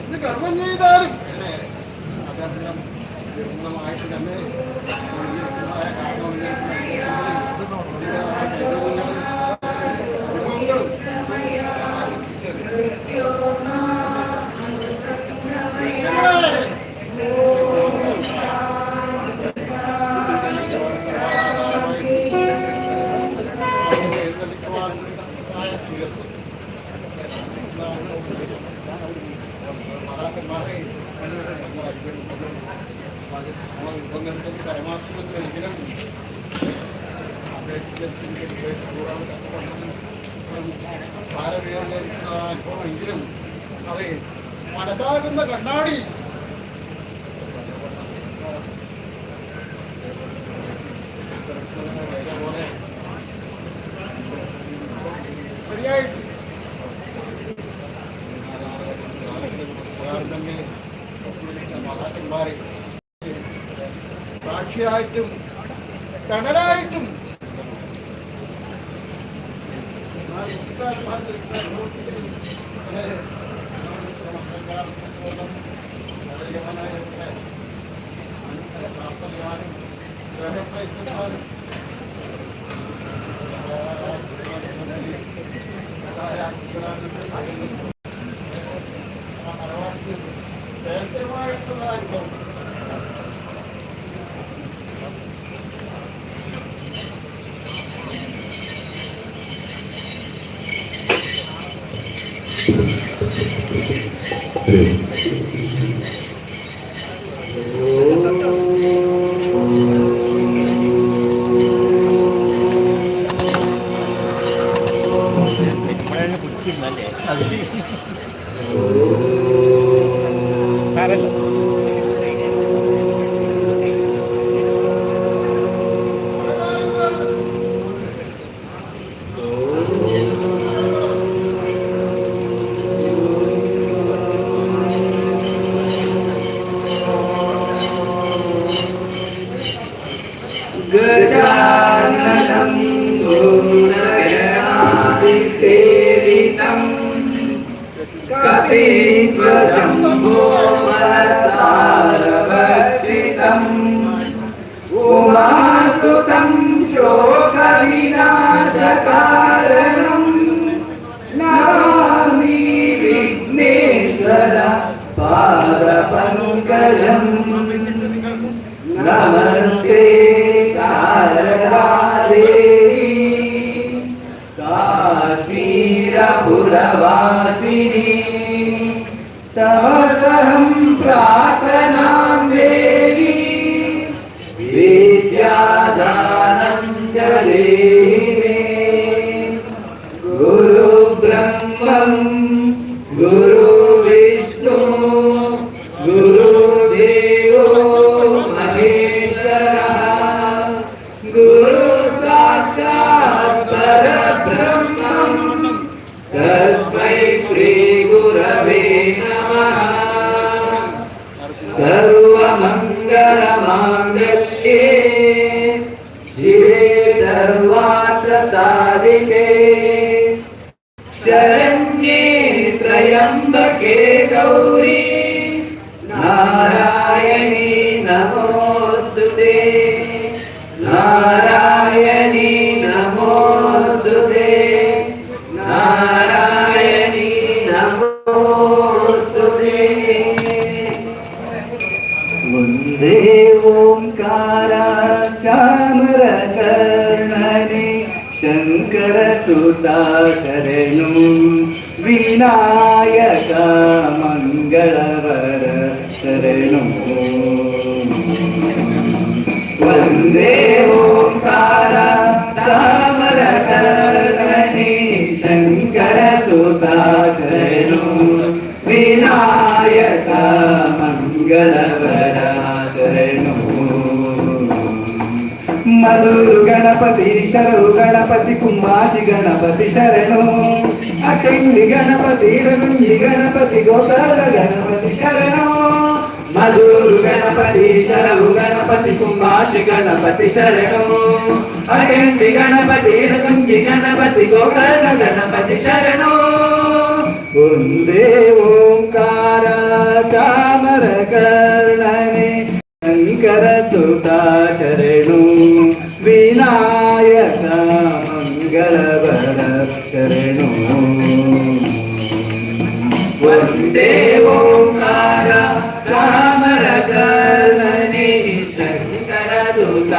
ഇത് കർമ്മം ചെയ്താലും അദ്ദേഹം പൂർണ്ണമായിട്ട് തന്നെ എങ്കിലും അതെ മനസ്സാകുന്ന കണ്ണാടി ശരിയായിട്ട് മാതാക്കന്മാരെ സാക്ഷിയായിട്ടും കടലായിട്ടും उमासुतं शोकविनाशकारणं नमामि विघ्नेश्वर पादपङ्कजम् नमस्ते शारदा देवी काश्मीरपुरवासिनी तव सहं प्रार्थनां देवी विद्यादानं च देहि मे गुरु ब्रह्मं गुरु विष्णु गुरुदेवो महेश्वरः गुरु साक्षात् परब्रह्मं तस्मै श्री गुरवे नमः सर्वमङ्गलमाङ्गल्ये शिवे सर्वार्थसाधिके शरण्ये त्र्यम्बके ಶಂಕರ ಸುತ ಶರಣು ವಿನಾಯಕ ಮಂಗಳವರ ಶರಣು ವಂದೇ ಓಂಕಾರ ತಾಮರಕರ್ಣಿ ಶಂಕರ ಸುತ ಶರಣು ವಿನಾಯಕ ಮಂಗಳವರ ಶರಣು ಮಧುರು ಗಣಪತಿ ಶರಣು ಗಣಪತಿ ಕುಂಭಾಸಿ ಗಣಪತಿ ಶರಣು ಅಟಂಗಿ ಗಣಪತಿ ರಗುಂಜಿ ಗಣಪತಿ ಗೋಕರ್ಣ ಗಣಪತಿ ಶರಣು ಮಧುರು ಗಣಪತಿ ಶರಣು ಗಣಪತಿ ಕುಂಭಾಸಿ ಗಣಪತಿ ಶರಣು ಅಟಂಗಿ ಗಣಪತಿ ರಗುಂಜಿ ಗಣಪತಿ ಗೋಕರ್ಣ ಗಣಪತಿ ಶರಣು ಒಂದೇ ಓಂಕಾರ ಚಾಮರ ಕರ್ಣನೆ ಶಂಕರ ಸುತ ಶರಣು ವಿನಾಯಕ ಮಂಗಳವರ ಶರಣು ವಂದೇ ಓಂಕಾರ ಚಾಮರ ಕರ್ಣನೆ ಶಂಕರ ಸುತ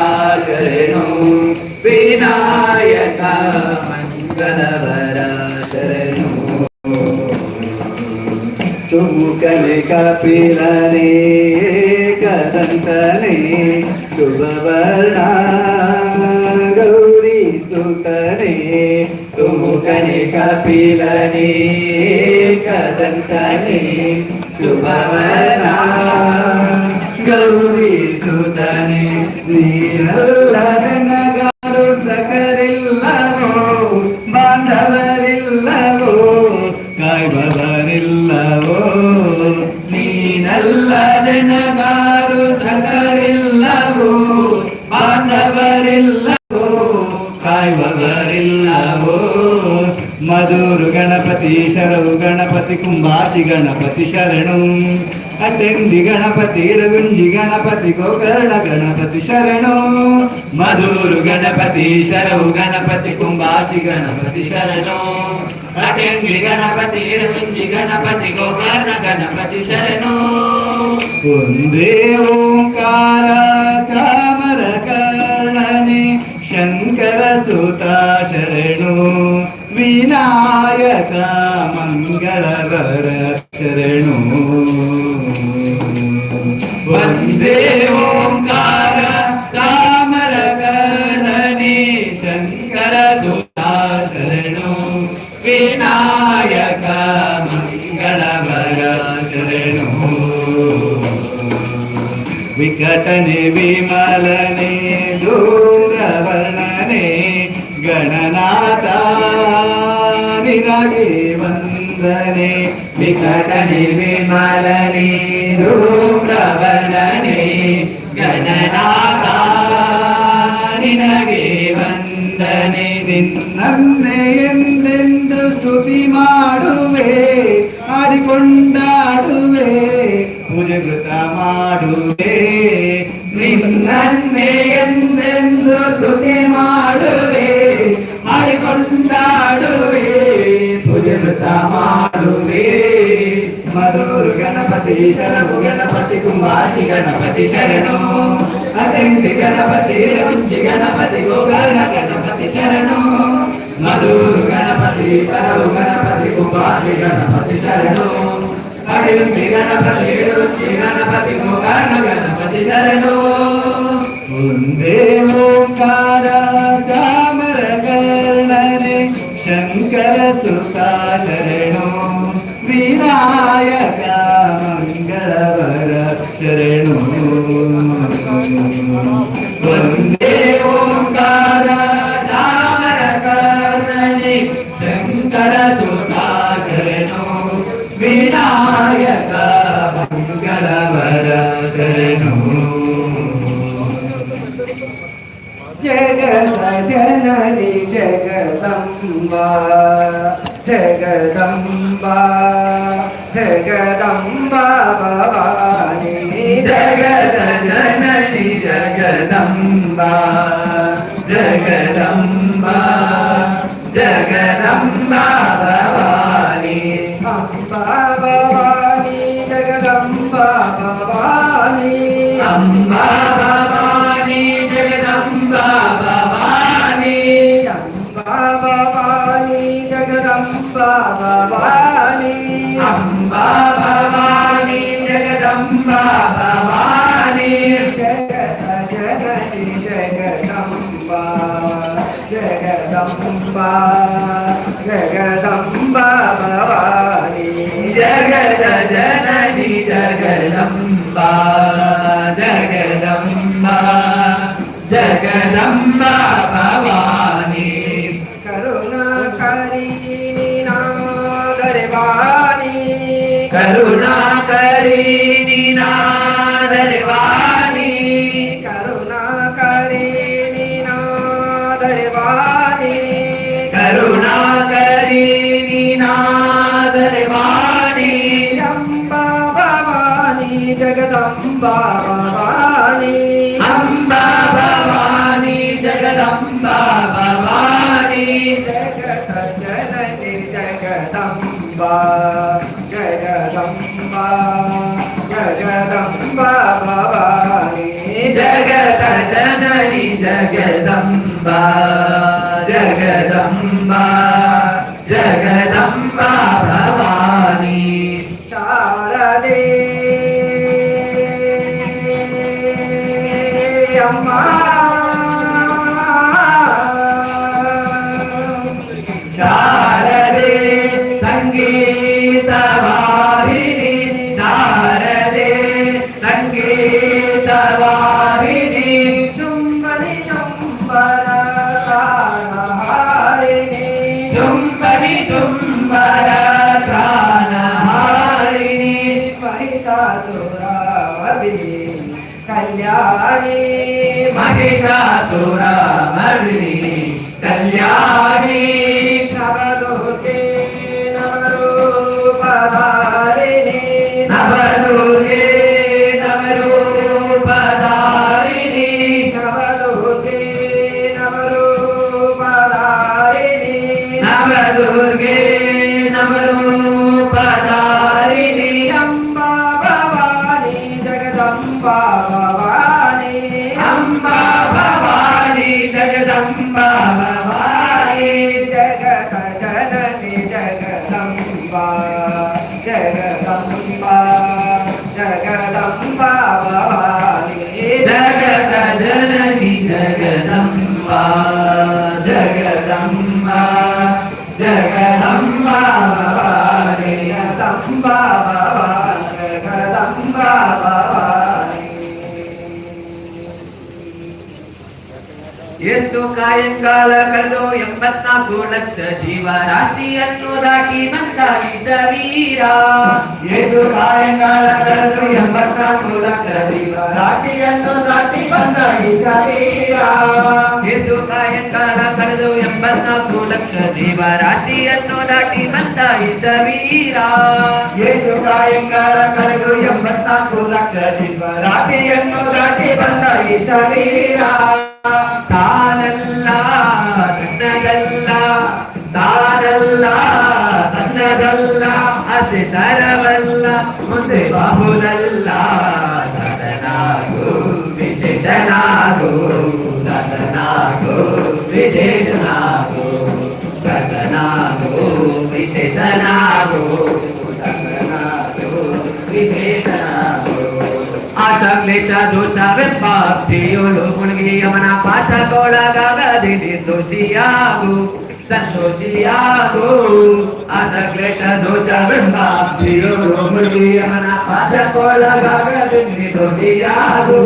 ಶರಣು ವಿನಾಯಕ ಮಂಗಳವರ ಶರಣು ತುಮುಕನೆ ಕಪಿಲನೆ ಕದಂತನೆ ಶುಭವರ್ಣ ಗೌರಿ ಸುತನೆ ತುಮುಕನೆ ಕಪಿಲನೆ ಕದಂತನೆ ಶುಭವರ್ಣ ಗೌರಿ ಸುತನೆ ನೀರಲ್ಲದನಗಾರು ಸಕರಿಲ್ಲವೋ ಬಾಂಧವರಿಲ್ಲವೋ ಕಾಯ್ಬವರಿಲ್ಲವೋ ನೀನಲ್ಲದನಗಾರು ಸಕರಿಲ್ಲವೋ ಬಾಂಧವರಿಲ್ಲವೋ ಕಾಯ್ಬವರಿಲ್ಲವೋ ಮಧುರು ಗಣಪತಿ ಶರಣು ಗಣಪತಿ ಕುಂಭಾಸಿ ಗಣಪತಿ ಶರಣು ಅಟೆಂದಿ ಗಣಪತಿ ರಗುಂಜಿ ಗಣಪತಿ ಗೋಕರ್ಣ ಗಣಪತಿ ಶರಣು ಮಧುರು ಗಣಪತಿ ಶರಣು ಗಣಪತಿ ಕುಂಭಾಸಿ ಗಣಪತಿ ಶರಣು ಅಟೆಂಗಿ ಗಣಪತಿ ರಗುಂಜಿ ಗಣಪತಿ ಗೋಕರ್ಣ ಗಣಪತಿ ಶರಣು ಒಂದೇ ಓಂಕಾರ ಚಾಮರ ಕರ್ಣನೆ ಶಂಕರ ಸುತ ಶರಣು ವಿನಾಯಕ ಮಂಗಳವರ ಶರಣು ವಂದೇ ಓಂಕಾರ ಚಾಮರ ಕರ್ಣನೆ ಶಂಕರ ಸುತ ಶರಣು ವಿನಾಯಕ ಮಂಗಳವರ ಶರಣು ವಿಕಟನೆ ವಿಮಲನೆ ದೂರವರ್ಣನೆ ಗಣನಾಥ ನಿನಗೆ ವಂದನೆ ವಿಕಟನೆ ವಿಮಲನೆ ದೂರವರ್ಣನೆ ಗಣನಾಥ ನಿನಗೆ ವಂದನೆ ನಿನ್ನನ್ನೇ ಎಂದೆಂದು ಸ್ತುತಿ ಮಾಡುವೆ ಆಡಿಕೊಂಡಾಡುವೆ ಪೂಜಕೃತ ಮಾಡುವೆ ನಿನ್ನನ್ನೇ ಎಂದೆಂದು ಸ್ತುತಿ ಮಾಡುವೆ ಆಡಿಕೊಂಡಾಡುವೆ ಪೂಜಕೃತ ಮಾಡುವೆ ಮಧುರು ಗಣಪತಿ ಶರಣು ಗಣಪತಿ ಕುಂಭಾಸಿ ಗಣಪತಿ ಶರಣು ಅಟಂಗಿ ಗಣಪತಿ ರಗುಂಜಿ ಗಣಪತಿ ಗೋಕರ್ಣ ಗಣಪತಿ ಶರಣು ಮಧುರು ಗಣಪತಿ ಶರಣು ಗಣಪತಿ ಕುಂಭಾಸಿ ಗಣಪತಿ ಶರಣು ಅಟಂಗಿ ಗಣಪತಿ ರಗುಂಜಿ ಗಣಪತಿ ಗೋಕರ್ಣ ಗಣಪತಿ ಶರಣು ಒಂದೇ ಓಂಕಾರ ಚಾಮರ ಕರ್ಣನೆ ಶಂಕರ ಸುತ ಶರಣು ವಿನಾಯಕ ಮಂಗಳವರ ಶರಣು ವಂದೇ ಓಂಕಾರ ಚಾಮರ ಕರ್ಣನೆ ಶಂಕರ ಸುತ ಶರಣು ವಿನಾಯಕ ಮಂಗಳವರ ಶರಣು ಜಗದ ಜನನಿ ಜಗದಂಬಾ ಜಗದಂಬಾ ಜಗದಂಬಾ ಭವಾನಿ ಜಗದ ಜನನಿ ಜಗದಂಬಾ ಜಗದಂಬಾ ಜಗದಂಬಾ ಭವಾನಿ ಅಂಬಾ ಭವಾನಿ ಜಗದಂಬಾ ಭವಾನಿ ಅಂಬಾ ಭವಾನಿ ಜಗದಂಬಾ ಭವಾನಿ ಅಂಬಾ ಭವಾನಿ ಜಗದಂಬಾ ಭವಾನಿ ಅಂಬಾ ಭವಾನಿ ಜಗದಂಬಾ ಭವಾನಿ ಜಗತ ಜನನಿ ಜಗದಂಬಾ ಜಗದಂಬಾ ಜಗದಂಬಾ ಭವಾನಿ ಜಗದ ಜನನಿ ಜಗದಂಬಾ ಜಗದಂಬಾ ಜಗದಂಬಾ ಭವಾನಿ ಕರುಣಾಕರಿ ನಾದರವಾಣಿ ಕರುಣಾಕರಿ ನಿನಾದರವಾಣಿ ಕರುಣಾಕರಿ ನಾದರವಾಣಿ ಕರುಣಾಕರಿ ನಿನಾದರವಾಣಿ ಅಂಬಾ ಭವಾನಿ ಜಗದಂಬಾ ಭವಾನಿ ಅಂಬಾ ಭವಾನಿ ಜಗದಂಬಾ ಭವಾನಿ ಜಗತ ಜನನಿ ಜಗದಂಬಾ ಜಗದಂಬಾ ಜಗದಂಬಾ ಭವಾನಿ ಜಗತ ಜನನಿ ಜಗದಂಬಾ ಜಗದಂಬಾ ಜಗದಂಬಾ ಭವಾನಿ ಶಾರದೆ ಅಮ್ಮ ಶಾರದೆ ಸಂಗೀತ ವಾಹಿನಿ ಶಾರದೆ ಸಂಗೀತ ವಾಹಿನಿ ಚುಂಬನಿ ಶಂಬರ ಪ್ರಾಣಹಾರಿಣಿ ಚುಂಬನಿ ಚುಂಬರ ಪ್ರಾಣಹಾರಿಣಿ ಮಹಿಷಾಸುರ ಮರ್ದಿನಿ ಕಲ್ಯಾಣಿ ಮಹಿಷಾಸುರ ಮರ್ದಿನಿ ಕಲ್ಯಾಣಿ ನವದುರ್ಗೆ ನವರೂಪಧಾರಿಣಿ ನವದುರ್ಗೆ ನವರೂಪಧಾರಿಣಿ ನವದುರ್ಗೆ ನವರೂಪಧಾರಿಣಿ ನವದುರ್ಗೆ ನವರೂಪಧಾರಿಣಿ ಅಂಬಾ ಭವಾನಿ ಜಗದಂಬಾ ಭವಾನಿ ಅಂಬಾ ಭವಾನಿ ಜಗದಂಬಾ ಭವಾನಿ ಜಗತ ಜನನಿ ಜಗದಂಬಾ ಜಗದಂಬಾ ಜಗದಂಬಾ ಭವಾನಿ ಜಗತ ಜನನಿ ಜಗದಂಬಾ ಜಗದಂಬಾ ಜಗದಂಬಾ ಭವಾನಿ ಜಗದಂಬಾ ಭವಾನಿ ಜಗದಂಬಾ ಭವಾನಿ ಎಷ್ಟು ಕಾಯಂಕಾಲ ಕಳೆದು 84 ಲಕ್ಷ ಜೀವರಾಶಿಯನ್ನು ದಾಟಿ ಬಂದಾಗಿದ್ದ ವೀರ ಏದು ಕಾಯಂಗಾಲ ಕಳೆದು 84 ಲಕ್ಷ ಜೀವರಾಶಿಯನ್ನು ದಾಟಿ ಬಂದ ವೀರ ಎಷ್ಟು ಕಾಯಂಕಾಲ ಕಳೆದು 84 ಲಕ್ಷ ಜೀವರಾಶಿಯನ್ನು ದಾಟಿ ಬಂದಾಗಿದ್ದ ವೀರ ಏದು ಕಾಯಂಗಾಲ ಕಳೆದು 84 ಲಕ್ಷ ಜೀವರಾಶಿಯನ್ನು ದಾಟಿ ಬಂದ ವೀರ ತಾನಲ್ಲ ತನ್ನದಲ್ಲ ತಾನಲ್ಲ ತನ್ನದಲ್ಲ ಅತಿ ತರವಲ್ಲ ಮುಂದೆ ಬಹುದಲ್ಲ ತದನಾಗು ವಿಜೇತನಾಗು ತದನಾಗು ವಿಜೇತನಾಗು ತದನಾಗು ವಿಜೇತನಾಗು ತದನಾಗು ವಿಜೇತನಾಗು ಆಸಕ್ಲೇಶ ದೋಷವೆಂಬಾಪ್ತಿಯೋಳು ಮುಳುಗಿ ಅವನ ಪಾಠಕ್ಕೊಳಗಾಗದೆ ನಿರ್ದೋಷಿಯಾಗು ಸಂತೋಷಿಯಾಗು ಆಸಕ್ಲೇಶ ದೋಷವೆಂಬಾಪ್ತಿಯೋಳು ಮುಳುಗಿ ಅವನ ಪಾಠಕ್ಕೊಳಗಾಗದೆ ನಿರ್ದೋಷಿಯಾಗು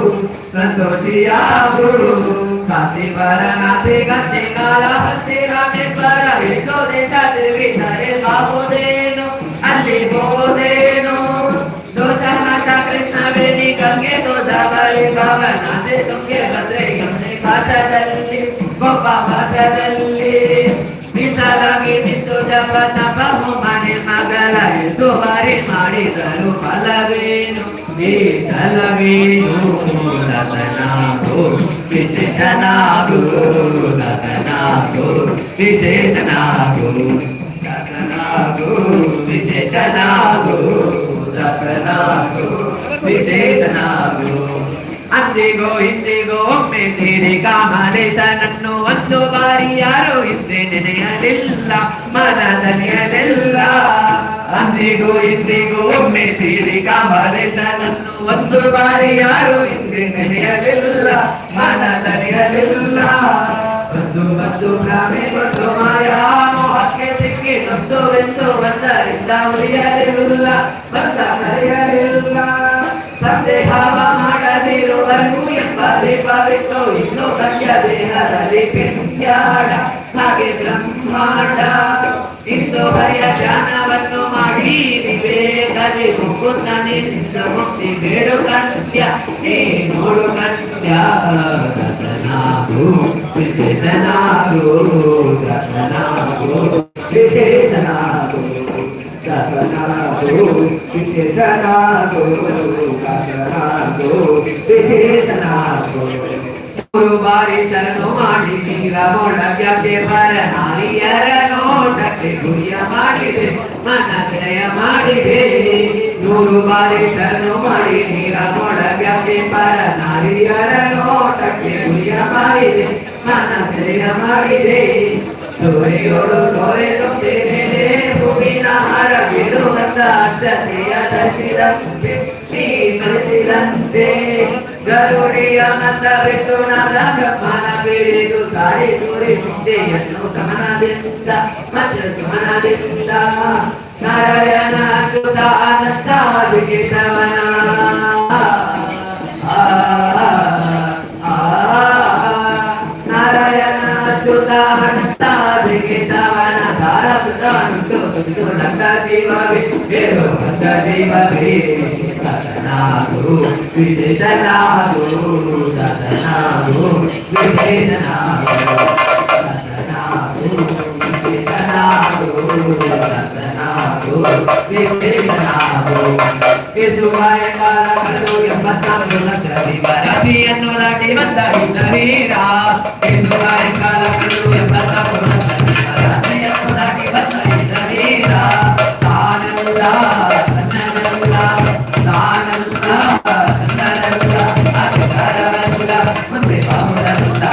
ಸಂತೋಷಿಯಾಗು ಕಾಶಿವರ ನಾಥಿ ಗಂಟೆ ಕಾಲ ಹಸ್ತಿ ರಾಮೇಶ್ವರ ಎಷ್ಟೋ ದೇಶ ತಿರುಗಿದರೆ ಬಾಬೋದೇನು ಅಲ್ಲಿ ಹೋದೇನು ದೋಷನಾಥ ಕೃಷ್ಣ ವೇಣಿ ಗಂಗೆ ದೋಷವರಿ ಭವನಾದೆ ತುಂಗೆ ಭದ್ರೆ ಯಮುನೆ ಪಾಠದಲ್ಲಿ ಗೊಬ್ಬ ಪಾಠದಲ್ಲಿ ಮೀಸಲಾಗಿ ನಿಂತು ಜಪ ತಪ ಮನೆ ಮಗಳ ಎಷ್ಟು ಬಾರಿ ಮಾಡಿದರು ಫಲವೇನು ಈ ಫಲವೇನು ರತನಾಗು ವಿಶೇಷನಾಗು ರತನಾಗು ವಿಶೇಷನಾಗು ರತನಾಗು ವಿಶೇಷನಾಗು ರತನಾಗು ವಿಶೇಷನಾಗು ಅಂದಿಗೋ ಇಂದಿಗೋ ಒಮ್ಮೆ ಸೇರಿ ಕಾಮದೇಶನನ್ನು ಒಂದು ಬಾರಿ ಯಾರು ಹಿಂದೆ ನೆನೆಯಲಿಲ್ಲ ಮನದನೆಯಲಿಲ್ಲ ಅಂದಿಗೋ ಇಂದಿಗೋ ಒಮ್ಮೆ ಸೇರಿ ಕಾಮದೇಶನನ್ನು ಒಂದು ಬಾರಿ ಯಾರು ಹಿಂದೆ ನೆನೆಯಲಿಲ್ಲ ಮನದನೆಯಲಿಲ್ಲ ಬಂದು ಬಂದು ಭ್ರಮೆ ಬಂದು ಮಾಯಾ ಮೋಹಕ್ಕೆ ಸಿಕ್ಕಿ ನೊಂದುವೆಂದು ಬಂದರಿಂದ ಉಳಿಯಲಿಲ್ಲ ಬಂದ ಕರೆಯಲಿಲ್ಲ ಸಂದೇಹವ ಮಾಡದಿರುವರು ಎಂಬ ದೀಪವಿತ್ತು ಇನ್ನು ಕನ್ಯ ದೇಹದಲ್ಲಿ ಪಿಂಡ್ಯಾಡ ಹಾಗೆ ಬ್ರಹ್ಮಾಂಡ ಇಂದು ಹರಿಯ ಧ್ಯಾನವನ್ನು ಮಾಡಿ ವಿವೇಕದಿ ಮುಕುಂದನಿ ನಿಂದ ಮುಕ್ತಿ ಬೇಡು ಕನ್ಯ ನೀ ನೋಡು ಕನ್ಯ ರತನಾಗು ವಿಶೇಷನಾಗು ರತನಾಗು ವಿಶೇಷನಾಗು ರತನಾಗು ವಿಶೇಷನಾಗು ರತನಾಗು ವಿಶೇಷನಾಗು ಮೂರು ಬಾರಿ ಶರಣು ಮಾಡಿ ನೀರ ಮೊಳಗೆ ಬರ ನಾರಿಯರ ನೋಟಕ್ಕೆ ಗುರಿಯ ಮಾಡಿದೆ ಮನ ಜಯ ಮಾಡಿದೆ ನೂರು ಬಾರಿ ಶರಣು ಮಾಡಿ ನೀರ ಮೊಳಗೆ ಬರ ನಾರಿಯರ ನೋಟಕ್ಕೆ ಗುರಿಯ ಮಾಡಿದೆ ಮನ ಜಯ ಮಾಡಿದೆ ದೊರೆಯೋಳು ದೊರೆಯುತ್ತೇನೆ ಹೂವಿನ ಹಾರ ಬಿಡುವಂತ ಅಷ್ಟತೆಯ ದರ್ಶಿದಂತೆ ನೀ ಕಳಿಸಿದಂತೆ ಗರುಡಿಯ ಮತ ಬಿಟ್ಟು ನಾದ ಬ್ರಹ್ಮನ ಬಿಡಿದು ಸಾರಿ ಸೂರಿ ಮುಂದೆಯನ್ನು ಗಮನದಿಂದ ಮತ್ತು ಗಮನದಿಂದ ನಾರಾಯಣ ಅಚ್ಯುತ ಆನಂದ ವಿಕೇಶವನ ನಾರಾಯಣ ಅಚ್ಯುತ ಆನಂದ ವಿಕೇಶವನ ಧಾರಕೃತ ನಂದ ಜೀವವೇ ಹೇಳು ನಂದ ಜೀವವೇ ರತನಾಗು ವಿಶೇಷನಾಗು ರತನಾಗು ವಿಶೇಷನಾಗು ರತನಾಗು ವಿಶೇಷನಾಗು ರತನಾಗು ವಿಶೇಷನಾಗು ಯೇಸುವಾಯ ಕಾಲಗಳು 84 ಲಕ್ಷ ರಾಶಿಯನ್ನು ದಾಟಿ ಬಂದ ಶರೀರ ಯೇಸುವಾಯ ಕಾಲಗಳು 84 ಲಕ್ಷ ರಾಶಿಯನ್ನು ದಾಟಿ ಬಂದ ಶರೀರ ತಾನಲ್ಲ ತನ್ನಲ್ಲ ತಾನಲ್ಲ ತನ್ನಲ್ಲ ಅಧಿಕಾರವಲ್ಲ ಮುಂದೆ ಬಾಹುರಲ್ಲ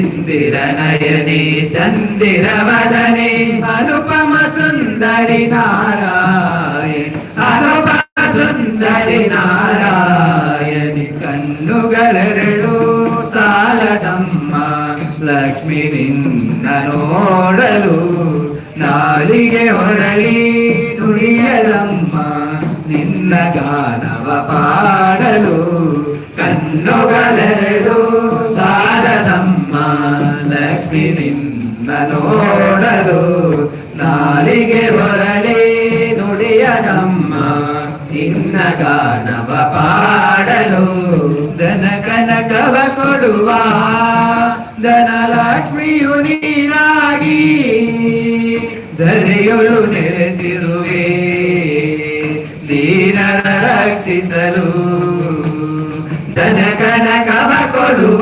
इंदिरनयने चंदिरवदने अनुपम सुंदरि नारायण अनुपम सुंदरि नारायणि कन्नुगಳೆರಡು ಸಾಲದಮ್ಮ ಲಕ್ಷ್ಮಿ ನಿನ್ನ ನೋಡಲು ನಾಲಿಗೆ ಹೊರಳಿ ನುಡಿಯಲಮ್ಮ ನಿನ್ನ ಗಾನವ ಪಾಡಲು ಕಣ್ಣುಗಳೆರಡು ಸಾಲದಮ್ಮ ಲಕ್ಷ್ಮಿ ನಿನ್ನ ನೋಡಲು ನಾಲಿಗೆ ಹೊರಳಿ ನುಡಿಯಲಮ್ಮ ನಿನ್ನ ಗಾನವ ಪಾಡಲು ಧನ ಕನಕವ ಕೊಡುವ ಧನಲಕ್ಷ್ಮಿಯು ನೀನಾಗಿ ಧರೆಯೊಳು ನೆಲೆಸಿರುವೆ ದೀನರ ರಕ್ಷಿಸಲು ಧನ ಕನಕವ ಕೊಡುವ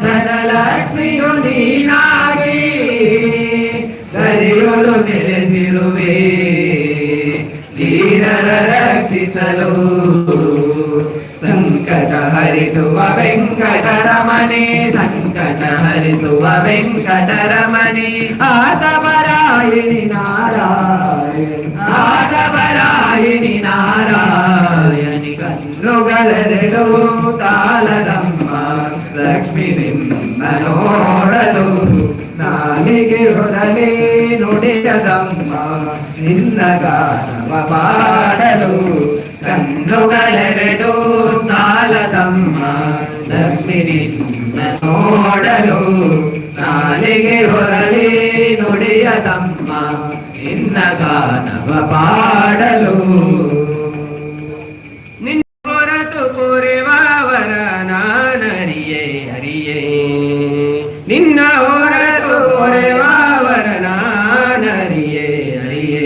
ಧನಲಕ್ಷ್ಮಿಯು ನೀನಾಗಿ ಧರೆಯೊಳು ನೆಲೆಸಿರುವೆ ದೀನರ ರಕ್ಷಿಸಲು ಸಂಕಟ ಹರಿಸುವ ವೆಂಕಟರಮಣೆ ಸಂಕಟ ಹರಿಸುವ ವೆಂಕಟರಮಣೆ ಆತಪರಾಯಣಿ ನಾರಾಯಣಿ ಆತಪರಾಯಣಿ ನಾರಾಯಣಿ ಕಣ್ಣುಗಳೆರಡು ಸಾಲದಮ್ಮ ಲಕ್ಷ್ಮಿ ನಿನ್ನ ನೋಡಲು ನಾಲಿಗೆ ಹೊರಲೇ ನುಡಿಯದಮ್ಮ ನಿನ್ನ ಗಾನವ ಪಾಡಲು ಕಣ್ಣುಗಳೆರಡು ಸಾಲದಮ್ಮ ಲಕ್ಷ್ಮಿ ನಿನ್ನ ನೋಡಲು ನಾಲಿಗೆ ಹೊರಲೇ ನುಡಿಯದಮ್ಮ ನಿನ್ನ ಗಾನವ ಪಾಡಲು ನಿನ್ನ ಹೊರತು ಪೊರೆವರ ನಾನರಿಯೇ ಹರಿಯೇ ನಿನ್ನ ಹೊರತು ಪೊರೆವರ ನಾನರಿಯೇ ಹರಿಯೇ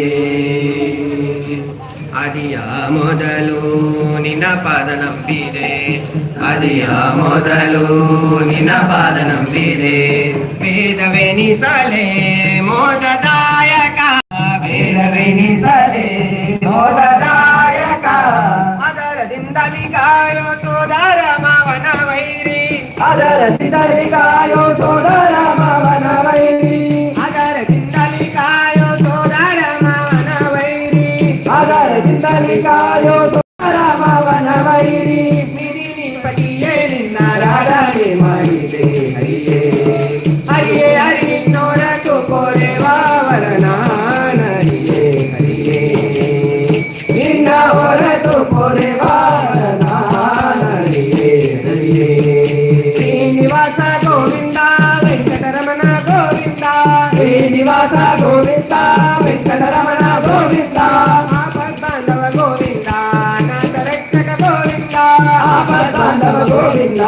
ಅದಿಯ ಮೊದಲು ನಿನ್ನ ಪಾದ ನಂಬಿದೆ ಅದಿಯ ಮೊದಲು ನಿನ್ನ ಪಾದ ನಂಬಿದೆ ವೇದವೆನಿಸಲೇ ಮೋದದಾಯಕ ವೇದವೆನಿಸಲೇ ಮೋದದಾಯಕ ಅದರದಿಂದಲಿ ಕಾಯೋ ಸೋದರ ಮಾವನ ವೈರಿ ಅದರದಿಂದಲಿ ಕಾಯೋ ಸೋದರ ಮಾವನ ವೈರಿ ಅದರದಿಂದಲಿ ಕಾಯೋ ಸೋದರ ಮಾವನ ವೈರಿ ಅದರದಿಂದಲಿ ಕಾಯೋ ಸೋದರ ಮಾವನ ವೈರಿ ನಿಧಿ ಪತಿಯೇ ನಿನ್ನ ರಾಧನೆ ಮಾಡಿದೆ ಹರಿಯೇ ಹರಿಯೇ ಹರಿ ನಿನ್ನೊರತು ಪೊರೆವರ ನಾನರಿಯೇ ಹರಿಯೇ ನಿನ್ನ ಹೊರತು ಪೊರೆವರ ನಾನರಿಯೇ ಹರಿಯೇ ಶ್ರೀನಿವಾಸ ಗೋವಿಂದ ವೆಂಕಟರಮಣ ಗೋವಿಂದ ಶ್ರೀನಿವಾಸ ಗೋವಿಂದ ವೆಂಕಟರಮಣ ಗೋವಿಂದ ಆಪದ್ಬಾಂಧವ ಗೋವಿಂದ ನಾಥ ರಕ್ಷಕ ಗೋವಿಂದ ಆಪದ್ಬಾಂಧವ ಗೋವಿಂದ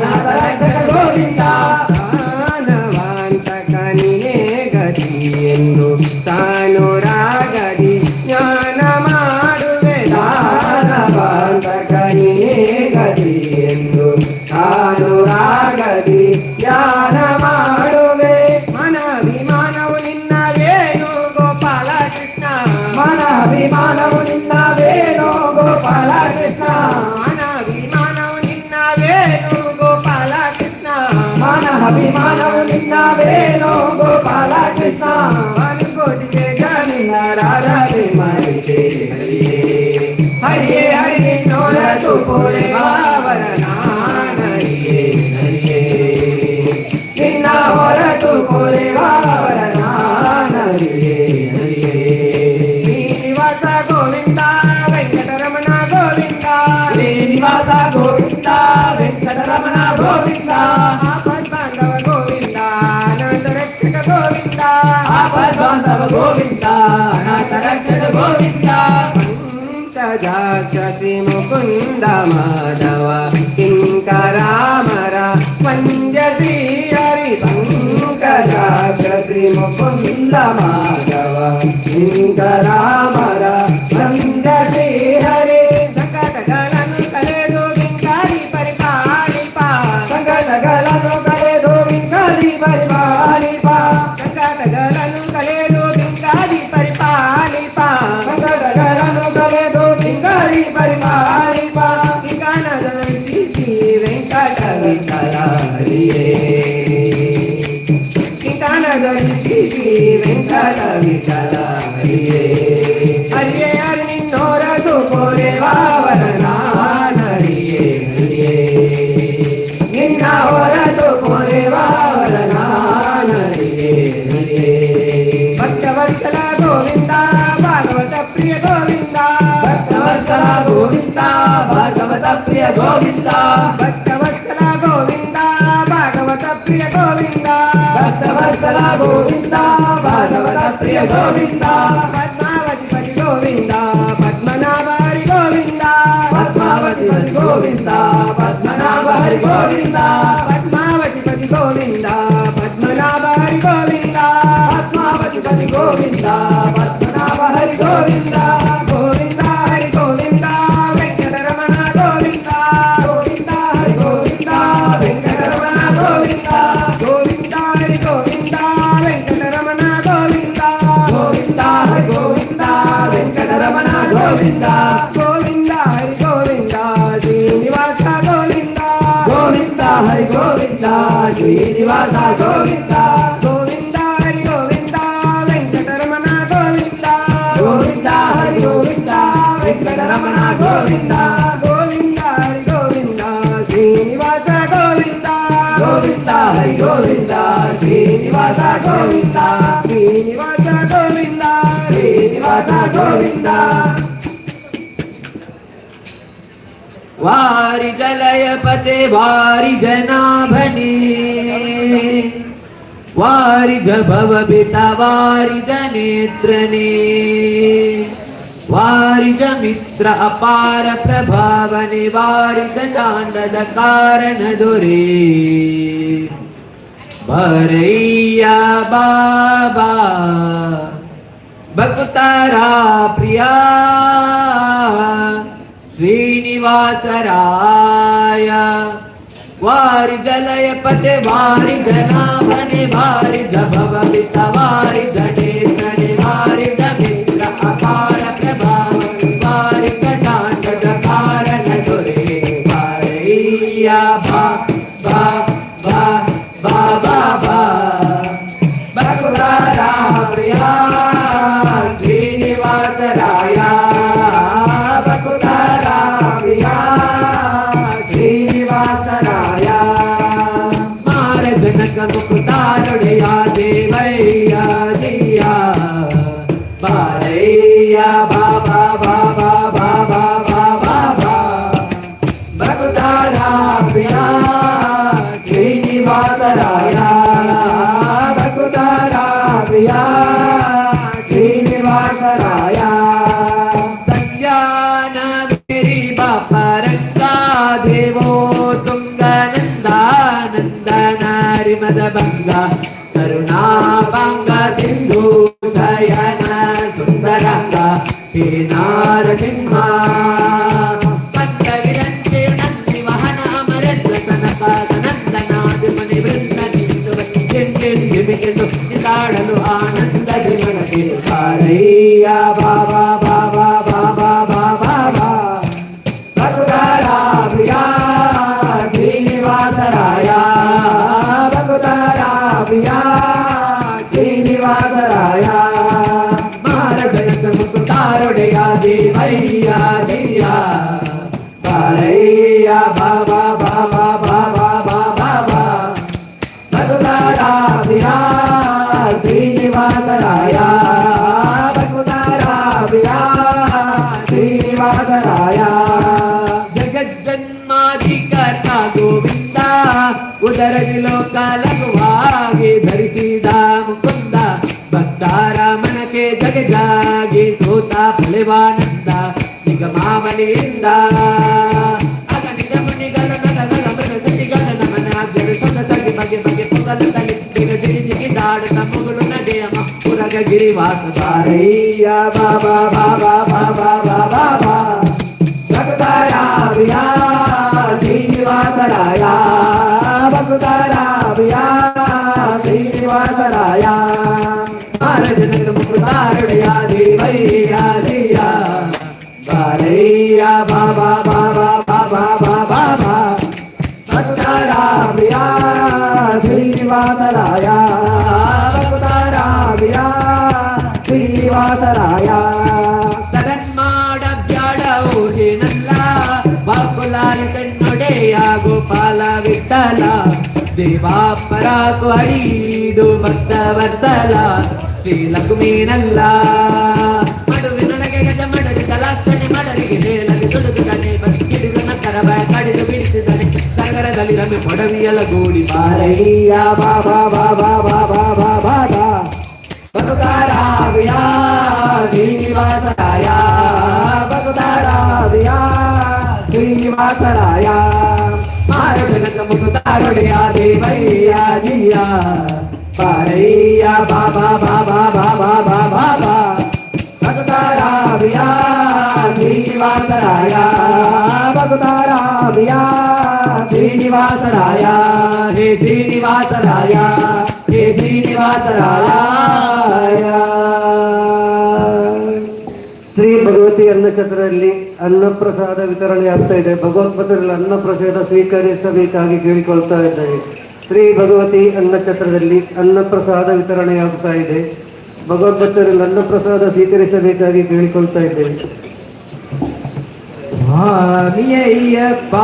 ನಾಥ ರಕ್ಷಕ ಗೋವಿಂದ ಜ್ಞಾನವಂತಕ ನೀನೇ ಗತಿ ಎಂದು ತಾನು ರಾಗದಿ ಜ್ಞಾನ ಮಾಡುವೆ ಜ್ಞಾನವಂತಕ ನೀನೇ ಗತಿ ಎಂದು ತಾನು ರಾಗದಿ ಜ್ಞಾನ ಗಾನ ಮಾಡುವೆ ಮನಾಭಿಮಾನವು ನಿನ್ನವೇನು ಗೋಪಾಲ ಕೃಷ್ಣ ಮನಾಭಿಮಾನವು ನಿನ್ನವೇನು ಗೋಪಾಲ ಕೃಷ್ಣ ಮನಾಭಿಮಾನವು ನಿನ್ನವೇನು ಗೋಪಾಲ ಕೃಷ್ಣ ಮನಾಭಿಮಾನವು ನಿನ್ನವೇನು ಗೋಪಾಲ ಕೃಷ್ಣ ಕೋಟಿಗೆ ನಿನ್ನ ರಾಧೆ ಮಾಡಿದೆ ಹರಿಯೇ ಹರಿಯೇ ನೋಡತು ಪೋರೆ ಬಾವರನ ಹರಿಯೇ ಹರಿಯೇ ನಿನ್ನ ಹೊರತು ಪೋರೆ ಬಾವರನ ಹರಿಯೇ ಹರಿಯೇ ಶ್ರೀನಿವಾಸ ಗೋವಿಂದ ವೆಂಕಟರಮಣ ಗೋವಿಂದ ಶ್ರೀನಿವಾಸ ಗೋವಿಂದ ವೆಂಕಟರಮಣ ಗೋವಿಂದ ಆಪದ್ಬಾಂಧವ ಗೋವಿಂದ ಅನಾಥ ರಕ್ಷಕ ಗೋವಿಂದ ಆಪದ್ಬಾಂಧವ ಗೋವಿಂದ ಅನಾಥ ರಕ್ಷಕ ಗೋವಿಂದ ಶ್ರೀ ಮುಕುಂದ ಮಾಧವ ಕಿಂಕರಾಮರ ವಂದ್ಯ ಶ್ರೀ ಹರಿ ಪಂಕಜಾಕ್ಷ ಶ್ರೀ ಮುಕುಂದ ಮಾಧವ ಕಿಂಕರಾಮರ ವಂದ್ಯ ಶ್ರೀ ಹರಿ ಸಂಕಟಗಳನ್ನು ಕಳೆದು ಬಿಂಕಾರಿ ಪರಿಪಾಲಿಪ ಸಂಕಟಗಳನ್ನು ಕಳೆದು ಬಿಂಕಾರಿ ಪರಿಪಾಲಿಪ ಸಂಕಟಗಳನ್ನು ಕಳೆದು ಬಿಂಕಾರಿ ಪರಿಪಾಲಿಪ ಸಂಕಟಗಳನ್ನು ಕಳೆದು ಬಿಂಕಾರಿ ಪರಿಪಾಲಿಪ ಠಿಕಾಣದಲ್ಲಿ ಶ್ರೀ ವೆಂಕಟ ವಿಠಲ ಹರಿಯೇ ಠಿಕಾಣದಲ್ಲಿ ಶ್ರೀ ವೆಂಕಟ ವಿಠಲ ಹರಿಯೇ ಹರಿಯೇ ಹರಿ ನಿನ್ನೋರದು ಕೋರೆ ವಾವರನ ಹರಿಯೇ ಹರಿಯೇ ನಿನ್ನ ಹೊರದು ಕೋರೆ ವಾವರನ ಹರಿಯೇ ಹರಿಯೇ ಭಕ್ತವತ್ಸಲ ಗೋವಿಂದ ಭಾಗವತ ಪ್ರಿಯ ಗೋವಿಂದ ಭಕ್ತವತ್ಸಲ ಗೋವಿಂದ ಭಾಗವತ ಪ್ರಿಯ ಗೋವಿಂದ ಭಕ್ತವತ್ಸಲ ಗೋವಿಂದ ಭಾಗವತ ಪ್ರಿಯ ಗೋವಿಂದ ಭಕ್ತವತ್ಸಲ ಗೋವಿಂದ ಭಾಗವತ ಪ್ರಿಯ ಗೋವಿಂದ ಪದ್ಮಾವತಿ ಪತಿ ಗೋವಿಂದ ಪದ್ಮನಾಭ ಹರಿ ಗೋವಿಂದ ಪದ್ಮಾವತಿ ಪತಿ ಗೋವಿಂದ ಪದ್ಮನಾಭ ಹರಿ ಗೋವಿಂದ ಪದ್ಮಾವತಿ ಪತಿ ಗೋವಿಂದ ಪದ್ಮನಾಭ ಹರಿ ಗೋವಿಂದ ಪದ್ಮಾವತಿ ಪತಿ ಗೋವಿಂದ ಪದ್ಮನಾಭ ಹರಿ ಗೋವಿಂದ ಗೋವಿಂದ ಹರಿ ಗೋವಿಂದ ವೆಂಕಟರಮಣ ಗೋವಿಂದ ಗೋವಿಂದ ಹರಿ ಗೋವಿಂದ ವೆಂಕಟರಮಣ ಗೋವಿಂದ ಗೋವಿಂದ ಹರಿ ಗೋವಿಂದ ವೆಂಕಟರಮಣ ಗೋವಿಂದ ಗೋವಿಂದ ಹರಿ ಗೋವಿಂದ ವೆಂಕಟರಮಣ ಗೋವಿಂದ ಗೋವಿಂದ ಹರಿ ಗೋವಿಂದ ಶ್ರೀನಿವಾಸ ಗೋವಿಂದ ಗೋವಿಂದ ಹರಿ ಗೋವಿಂದ ಶ್ರೀನಿವಾಸ ಗೋವಿಂದ ಗೋವಿಂದ ಹರಿ ಗೋವಿಂದ ವೆಂಕಟರಮಣ ಗೋವಿಂದ ಗೋವಿಂದ ಹರಿ ಗೋವಿಂದ ವೆಂಕಟರಮಣ ಗೋವಿಂದ ಗೋವಿಂದ ಹರಿ ಗೋವಿಂದ ಶ್ರೀನಿವಾಸ ಗೋವಿಂದ ಗೋವಿಂದ ಹರಿ ಗೋವಿಂದ ಶ್ರೀನಿವಾಸ ಗೋವಿಂದ ಶ್ರೀನಿವಾಸ ಗೋವಿಂದ ಶ್ರೀನಿವಾಸ ಗೋವಿಂದ ವಾರಿ ಜಲಯ ಪತೆ ವಾರಿ ಜನಾಭನಿ ವಾರಿ ಭವ ಬಿತ ವಾರಿ ನೇತ್ರನೇ ವಾರಿ ಮಿತ್ರ ಅಪಾರ ಪ್ರಭಾವನೆ ವಾರಿ ಚಾಂಡದ ಕಾರಣ ದೊರೆ ಭರಯ್ಯ ಬಾಬಾ ಭಕ್ತರ ಪ್ರಿಯ ಶ್ರೀನಿವಾಸರಾಯ ವಾರಿ ಜಲಯ ಪತೆ ವಾರಿ ಜನಾಭನೆ ವಾರಿ ಭವ ಬಿತ ವಾರಿ ನೇತ್ರನೆ ವಾರಿ ಮಿತ್ರ ಅಪಾರ ಪ್ರಭಾವ ವಾರಿ ಚಾಂಡದ ಕಾರಣ ದೊರೆ ಭರಯ್ಯ ಬಾ ಬಾ ಬಾ ಬಾ ಬಾ ಬಾ ಭಕ್ತರ ಪ್ರಿಯ ಶ್ರೀನಿವಾಸರಾಯ ಭಕ್ತರ ಪ್ರಿಯ ಶ್ರೀನಿವಾಸರಾಯ ಮಾರಜನಕ ಮುಕುತಾರೊಡೆಯ ದೇವಯ್ಯ ದಿಯ ಬಾರಯ್ಯ ಬಾಬಾ ಬಾಬಾ ಬಾಬಾ ಬಾಬಾ ಬಾ ಭಕ್ತರ ಪ್ರಿಯ ಶ್ರೀನಿವಾಸರಾಯ ಭಕ್ತರ ಪ್ರಿಯ ಶ್ರೀನಿವಾಸರಾಯ ಸಂಜ್ಞಾನ ಮೇರಿ ಬಾಪರಂಗಾ ದೇವೋ ತುಂಗನಂದಾನಂದನ ಹರಿಮದ ಭಂಗ ಕರುಣಾ ಭಂಗ ಸಿಂಧು ಶಯನ ಸುಂದರಂಗ ಹೇ ನಾರಸಿಂಹ ಮಂದವಿರಂತೆ ನಂದಿ ವಹನ ಅಮರೇಂದ್ರ ಕನಕ ನಂದನಾದ ಮಣಿ ವೃಂದ ಕುಣಿದಾಡಲು ಆನಂದದಿ ಮನಗೆ ಬಾರಯ್ಯ ಬಾಬಾ ಬಾಬಾ ಬಾಬಾ ಬಾಬಾ ಬಾ ಭಕ್ತರ ಪ್ರಿಯ ಶ್ರೀನಿವಾಸರಾಯ ಭಕ್ತರ ಪ್ರಿಯ ಶ್ರೀನಿವಾಸರಾಯ ಮಾರಗಣಕ ಮುಕುತಾರೊಡೆಯ ದೇವಯ್ಯ ದಯ್ಯ ಬಾರಯ್ಯ ಬಾಬಾ ಬಾಬಾ ಬಾಬಾ ಬಾಬಾ ಬಾ ಭಕ್ತರ ಪ್ರಿಯ ಶ್ರೀನಿವಾಸರಾಯ ಭಕ್ತರ ಪ್ರಿಯ ಶ್ರೀನಿವಾಸರಾಯ ಜಗಜ್ಜನ್ಮಾಧಿಕರ್ತ ಗೋವಿಂದ ಉದರದಿ ಲೋಕ ಲಘುವಾಗಿ ಧರಿಸಿದ ಮುಕುಂದ ಭಕ್ತರ ಮನಕ್ಕೆ ಜಗಜಾಗಿ ಸೋತ ಫಲವಾನಂದ ನಿಗಮಾವಲಿಯಿಂದ ಅಗ ನಿಜ ಮುನಿಗಳ ನಗಗಳ ಮೃಗಗಳ ನಮನ ಸೊಗಸಗಿ ಬಗೆ ಬಗೆ ಪೊಗಲ ತಲೆ ಜಿಗಿದಾಡುತ್ತ ಮುಗುಳು ನಗೆಯ ಮಪ್ಪುರಗ ಗಿರಿವಾಸ ಬಾರಯ್ಯ ಬಾಬಾ ಬಾಬಾ ಬಾಬಾ ಬಾಬಾ ಬಾ ಭಕ್ತರ ಪ್ರಿಯ ಶ್ರೀನಿವಾಸರಾಯ ಭಕ್ತರ ಪ್ರಿಯ ಶ್ರೀನಿವಾಸರಾಯ ಮಾರಜನಕ ಮುಕುತಾರೊಡೆಯ ದೇವಯ್ಯ ದಯ್ಯ ಬಾರಯ್ಯ ಬಾಬಾ ಬಾಬಾ ಬಾಬಾ ಬಾಬಾ ಬಾ ಭಕ್ತರ ಪ್ರಿಯ ಶ್ರೀನಿವಾಸರಾಯ ಭಕ್ತರ ಪ್ರಿಯ ಶ್ರೀನಿವಾಸರಾಯ ತರನ್ಮಾಡ ಬ್ಯಾಡ ಊರಿನಲ್ಲ ಬಾಕುಲಾರಿ ಕನ್ನೊಡೆಯ ಗೋಪಾಲ ವಿಠಲ ದೇವಾಪರ ಕೊಡಿದು ಭಕ್ತ ವತ್ಸಲ ಶ್ರೀ ಲಕ್ಷ್ಮೀನಲ್ಲ ಮಡುವಿನೊಳಗೆ ಗಜ ಮಡಲಿ ಕಲಾಕ್ಷಣೆ ಮಡಲಿಗೆ ನೇಲಗೆ ತುಡುಗುತ್ತಾನೆ ಬಸ್ಕಿಡಿದ ಕರಬ ಕಡಿದು ಬೀಳಿಸಿದ್ದಾನೆ ಸಾಗರದಲ್ಲಿ ರಮೆ ಮೊಡವಿಯಲ ಗೂಡಿ ಬಾರಯ್ಯ ಬಾಬಾ ಬಾಬಾ ಬಾಬಾ ಬಾಬಾ ಬಾ ಭಕ್ತರ ಪ್ರಿಯ ಶ್ರೀನಿವಾಸರಾಯ ಭಕ್ತರ ಪ್ರಿಯ ಶ್ರೀನಿವಾಸರಾಯ ಮಾರಜನಕ ಮುಕುತಾರೊಡೆಯ ದೇವಯ್ಯ ದಯ್ಯ ಬಾರಯ್ಯ ಬಾಬಾ ಬಾಬಾ ಬಾಬಾ ಬಾಬಾ ಬಾ ಭಕ್ತರ ಪ್ರಿಯ ಶ್ರೀನಿವಾಸರಾಯ ಭಕ್ತರ ಪ್ರಿಯ ಶ್ರೀನಿವಾಸರಾಯ ಹೇ ಶ್ರೀನಿವಾಸರಾಯ ಹೇ ಶ್ರೀನಿವಾಸರಾಯ ಶ್ರೀ ಭಗವತಿ ಅನ್ನಛತ್ರದಲ್ಲಿ ಅನ್ನಪ್ರಸಾದ ವಿತರಣೆ ಆಗ್ತಾ ಇದೆ. ಭಗವದ್ಭಕ್ತರಲ್ಲಿ ಅನ್ನಪ್ರಸಾದ ಸ್ವೀಕರಿಸಬೇಕಾಗಿ ಕೇಳಿಕೊಳ್ತಾ ಇದ್ದಾರೆ. ಶ್ರೀ ಭಗವತಿ ಅನ್ನಛತ್ರದಲ್ಲಿ ಅನ್ನಪ್ರಸಾದ ವಿತರಣೆ ಆಗ್ತಾ ಇದೆ. ಭಗವದ್ಭಕ್ತರಲ್ಲಿ ಅನ್ನಪ್ರಸಾದ ಸ್ವೀಕರಿಸಬೇಕಾಗಿ ಕೇಳಿಕೊಳ್ತಾ ಇದ್ದೇವೆ. ಸ್ವಾಮಿಯಯ್ಯಪ್ಪ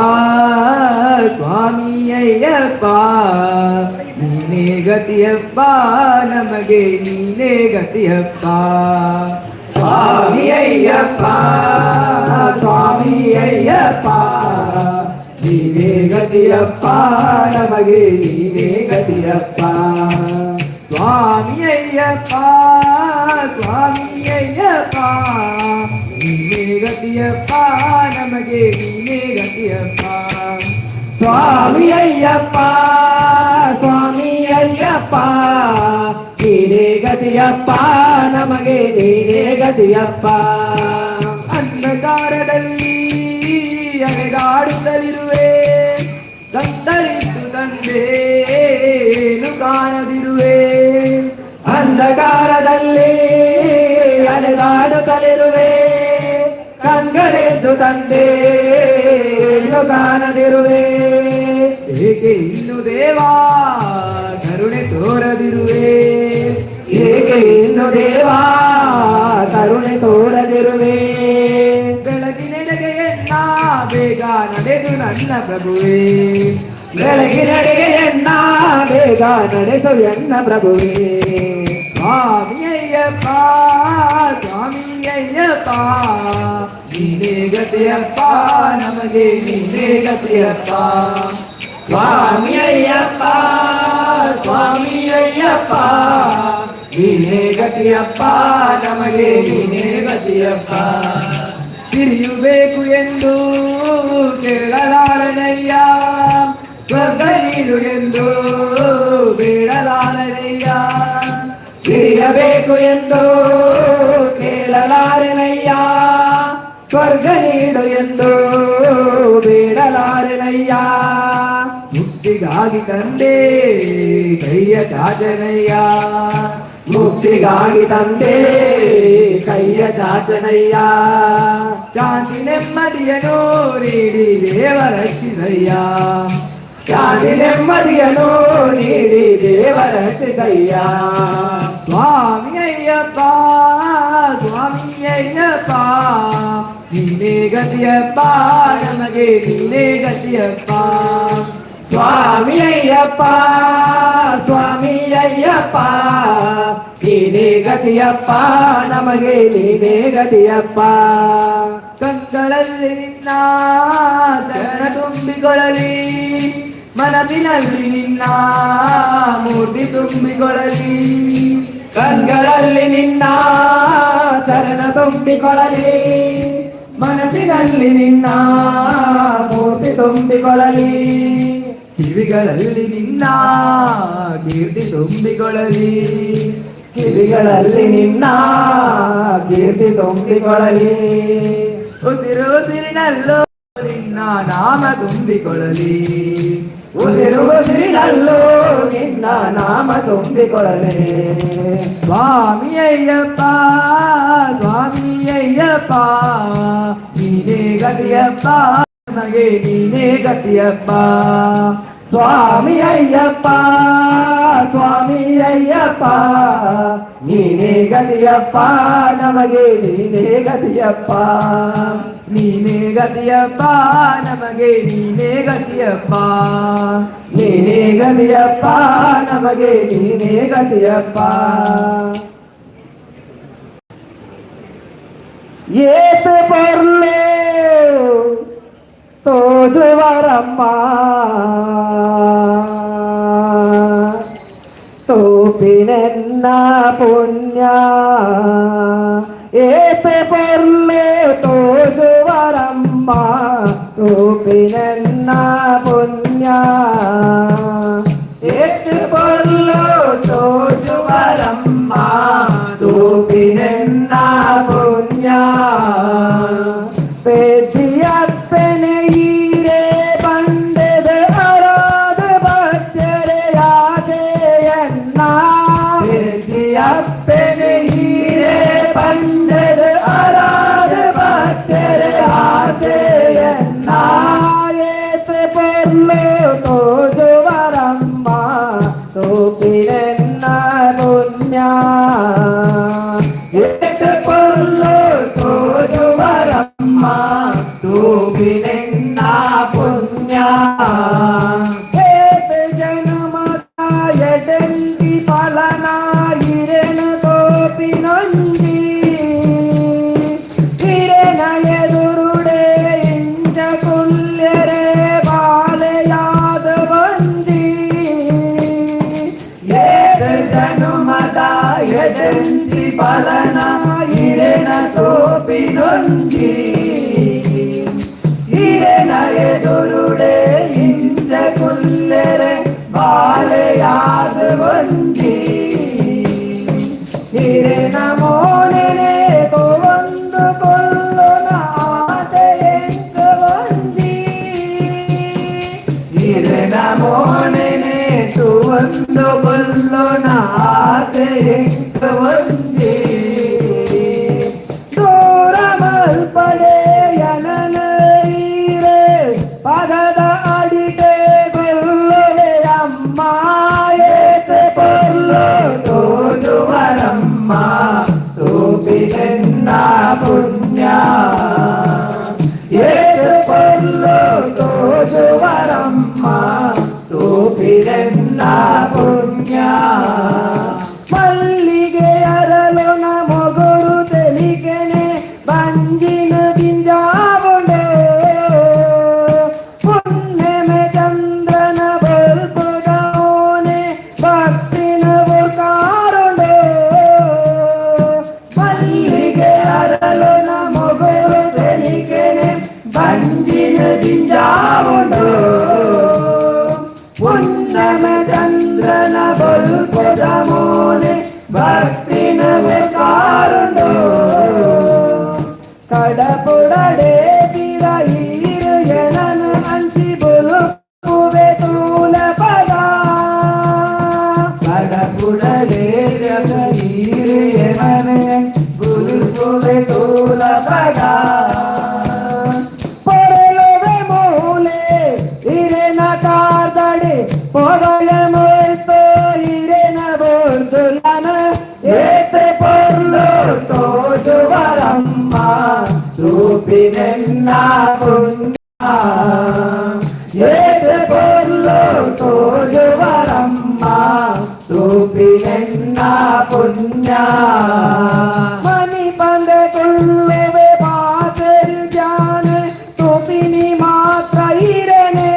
ಸ್ವಾಮಿಯಯ್ಯಪ್ಪ ನೀನೇ ಗತಿಯಪ್ಪ ನಮಗೆ ನೀನೇ ಗತಿಯಪ್ಪ ಸ್ವಾಮಿಯಯ್ಯಪ್ಪ ಸ್ವಾಮಿಯಯ್ಯಪ್ಪ ನೀನೇ ಗತಿಯಪ್ಪ ನಮಗೆ ನೀನೇ ಗತಿಯಪ್ಪ ಸ್ವಾಮಿಯಯ್ಯಪ್ಪ ಸ್ವಾಮಿಯಯ್ಯಪ್ಪ ನೀನೇ ಗತಿಯಪ್ಪ ನಮಗೆ ನೀನೇ ಗತಿಯಪ್ಪ ಸ್ವಾಮಿಯಯ್ಯಪ್ಪ ಸ್ವಾಮಿಯಯ್ಯಪ್ಪ ನೀನೇ ಗತಿಯಪ್ಪ ನಮಗೆ ನೀನೇ ಗತಿಯಪ್ಪ ಅಂಧಕಾರದಲ್ಲಿ ಅಲೆದಾಡುತ್ತಲಿರುವೆ ಸಂತರಿಸು ತಂದೇನು ಕಾಣದಿರುವೆ ಅಂಧಕಾರದಲ್ಲಿ ಅಲೆದಾಡುತ್ತಲಿರುವೆ ಕಂಗರೆದ್ದು ತಂದೇನು ಕಾಣದಿರುವೆ ಏಕೆ ಇನ್ನು ದೇವಾ ಕರುಣೆ ತೋರದಿರುವೆ ಏಕೆ ಇನ್ನು ದೇವಾ ಕರುಣೆ ತೋರದಿರುವೆ ಬೆಳಗಿನೆಡೆಗೆ ಎನ್ನ ಬೇಗ ನಡೆದು ನನ್ನ ಪ್ರಭುವೇ ಬೆಳಗಿನೆಡೆಗೆ ಎನ್ನ ಬೇಗ ನಡೆಸು ಎನ್ನ ಪ್ರಭುವೇ ಸ್ವಾಮಿಯಯ್ಯಪ್ಪ ಸ್ವಾಮಿಯಯ್ಯಪ್ಪ ನೀನೇ ಗತಿಯಪ್ಪ ನಮಗೆ ನೀನೇ ಗತಿಯಪ್ಪ ಸ್ವಾಮಿಯಯ್ಯಪ್ಪ ಸ್ವಾಮಿಯಯ್ಯಪ್ಪ ನೀನೇ ಗತಿಯಪ್ಪ ನಮಗೆ ನೀನೇ ಗತಿಯಪ್ಪ ತಿರಿಯಬೇಕು ಎಂದು ಕೇಳಲಾರನಯ್ಯ ಸ್ವರ್ಗ ನೀರು ಎಂದು ಬೇಡಲಾರನಯ್ಯ ತಿರಿಯಬೇಕು ಎಂದು ಕೇಳಲಾರನಯ್ಯ ಸ್ವರ್ಗ ನೀಡು ಎಂದು ಬೇಡಲಾರನಯ್ಯ ಮುಕ್ತಿಗಾಗಿ ಮುಕ್ತಿಗಾಗಿ ತಂದೆ ಕೈಯ ಚಾಚನಯ್ಯ ಮುಕ್ತಿಗಾಗಿ ತಂದೆ ಕೈಯ ಚಾಚನಯ್ಯ ಶಾಂತಿ ನೆಮ್ಮದಿಯನು ನೀಡಿ ದೇವ ರಕ್ಷಿಸಯ್ಯ ಶಾಂತಿ ನೆಮ್ಮದಿಯನು ನೀಡಿ ದೇವ ರಕ್ಷಿಸಯ್ಯ ಸ್ವಾಮಿ ಅಯ್ಯಪ್ಪ ಸ್ವಾಮಿ ಅಯ್ಯಪ್ಪ ನೀನೇ ಗತಿಯಪ್ಪ ನಮಗೆ ನೀನೇ ಗತಿಯಪ್ಪ ಸ್ವಾಮಿ ಅಯ್ಯಪ್ಪ ಸ್ವಾಮಿ ಅಯ್ಯಪ್ಪ ನೀನೇ ಗತಿಯಪ್ಪ ನಮಗೆ ನೀನೇ ಗತಿಯಪ್ಪ ಕಂಗಳಲ್ಲಿ ನಿನ್ನ ಚರಣ ತುಂಬಿಕೊಳ್ಳಲಿ ಮನಸ್ಸಿನಲ್ಲಿ ನಿನ್ನ ಮೂರ್ತಿ ತುಂಬಿಕೊಳ್ಳಲಿ ಕಣ್ಗಳಲ್ಲಿ ನಿನ್ನ ಚರಣ ತುಂಬಿಕೊಳ್ಳಲಿ ಮನಸ್ಸಿನಲ್ಲಿ ನಿನ್ನ ಮೂರ್ತಿ ತುಂಬಿಕೊಳ್ಳಲಿ ಕಿವಿಗಳಲ್ಲಿ ನಿನ್ನ ಕೀರ್ತಿ ತುಂಬಿಕೊಳ್ಳಲಿ ಕಿವಿಗಳಲ್ಲಿ ನಿನ್ನ ಕೀರ್ತಿ ತುಂಬಿಕೊಳ್ಳಲಿ ಉಸಿರಿನಲ್ಲೂ ನಿನ್ನ ನಾಮ ತುಂಬಿಕೊಳ್ಳಲಿ ಉಸಿರಿನಲ್ಲೂ ನಿನ್ನ ನಾಮ ತುಂಬಿಕೊಳ್ಳಲಿ ಸ್ವಾಮಿ ಅಯ್ಯಪ್ಪ ಸ್ವಾಮಿ ಅಯ್ಯಪ್ಪ ನೀನೇ ಗತಿಯಪ್ಪ ನಮಗೆ ನೀನೇ ಗತಿಯಪ್ಪ ಸ್ವಾಮಿ ಅಯ್ಯಪ್ಪ ಸ್ವಾಮಿ ಅಯ್ಯಪ್ಪ ನೀನೇ ಗತಿಯಪ್ಪ ನಮಗೆ ನೀನೇ ಗತಿಯಪ್ಪ ನೀನೇ ಗತಿಯಪ್ಪ ನಮಗೆ ನೀನೇ ಗತಿಯಪ್ಪ ನೀನೇ ಗತಿಯಪ್ಪ ನಮಗೆ ನೀನೇ ಗತಿಯಪ್ಪ ಏತು ಬರ್ಲೆ ತೋಜುವರಮ್ಮ ತೋಪಿನೆನ್ನ ಪುಣ್ಯ ಏತೆ ಪೊರ್ಲೆ ತೋಜುವರಮ್ಮ ತೋಪಿನೆನ್ನ ಪುಣ್ಯ ಏತೆ ಪೊರ್ಲು ತೋಜುವರಮ್ಮ ತೋಪಿನೆನ್ನ ಪುಣ್ಯ ಪೆದ್ದಿಯಪ್ಪನೆ ಈರೆ ಬಂದದ ಅರಾದ ಭಕ್ತರೆಯಾದೆಯನ್ನ ಪೆದ್ದಿಯಪ್ಪನೆ ಈರೆ ಬಂದದ ಅರಾದ ಭಕ್ತರೆಯಾದೆಯನ್ನ ಏತೆ ಪೊರ್ಲು ತೋಜುವರಮ್ಮ ತೋಪಿರೆನ್ನ ಪುಣ್ಯ ಏತೆ ಪೊರ್ಲು ತೋಜುವರಮ್ಮ ತೋಪಿರೆನ್ನ ಪುಣ್ಯ ಏತೆ ಜನ್ಮದಾಯದಂತಿ ಫಲನಾಯಿರೆನ ತೋಪಿನೊಂದಿ ಹಿರೆನ ಎದುರುಡೆ ಇಂಜ ಕುಲ್ಯರೆ ಬಾಲೆಯಾದ ಬಂದಿ ಏತೆ ಜನ್ಮದಾಯದಂತಿ ಫಲನಾಯಿರೆನ ತೋಪಿನೊಂದಿ ಹಿರೆನ ಎದುರುಡೆ ಇಂಜ ಕುಲ್ಲೆರೆ ಬಾಲೆಯಾದ ಬಂದಿ ಹಿರೆನ ಮೋನೆನೆ ಒಂದು ಕೊಲ್ಲೊನ ಆತೆಯಂತ ಬಂದಿ ಹಿರೆನ ಮೋನೆನೆ ಒಂದು ಕೊಲ್ಲೊನ ಆತೆಯಂತ ಬಂದಿ ದೂರ ಮಲ್ಪಡೆಯನೀರೆ ಪದದ ಅಡಿಗೆ ಕೊಲ್ಲೊಲೆ ಅಮ್ಮ ಏತೆ ಕೊಲ್ಲು ತೋಜುವರಮ್ಮ ತೋಪಿರೆನ್ನ ಪುಣ್ಯ ಏತೆ ಕೊಲ್ಲು ತೋಜುವರಮ್ಮ ತೋಪಿರೆನ್ನ ಪುಣ್ಯ ಮಲ್ಲಿಗೆ ಅರಳೊನ ಮೊಗರು ತೆಲಿಕೆನೆ ಬಂಜಿನ ದಿಂಜಾವುಂಡೆ ಪುಣ್ಯಮೆ ಚಂದ್ರನ ಬಲ್ಪುಗೋನೆ ಭಕ್ತಿನ ಬುರ್ಕಾರುಂಡೆ ಮಲ್ಲಿಗೆ ಅರಳೊನ ಮೊಗರು ತೆಲಿಕೆನೆ ಬಂಜಿನ ದಿಂಜಾವುಂಡು ಪುಣ್ಯಮೆ ಚಂದ್ರನ ಬಲ್ಪುದ ಮೋನೆ ಭಕ್ತಿನ ಬುರ್ಕಾರುಂಡು ಕಡಪುಡಡೆ ತಿರ ಹೀರು ಜನನು ಅಂಚಿ ಬುಲುಕುವೆ ತೂಲ ಪರ ಕೂಡಲೇ ನೀರಿಯ ಮನೆ ಗುರುಸುವೆ ತೋಲ ಪಗ ಪೊರಲುವೆ ಮೂಲೆ ಇರೆನ ಕಾರ್ದಡೆ ಪೊರಲೆ ಮುಳ್ತು ಇರೆನ ಬೋರ್ದುಲನ ಏತೆ ಪೊರ್ಲು ತೋಜುವರಮ್ಮ ರೂಪಿನೆನ್ನ ಪುಣ್ಯ ಏತೆ ಪೊರ್ಲು ತೋಜುವರಮ್ಮ ರೂಪಿನೆನ್ನ ಪುಣ್ಯ ಮನಿ ಬಂದ ಕುಳ್ಳುವೆ ಪಾತರು ಜಾನ ತುಪಿನಿ ಮಾತ್ರ ಇರೆನೆ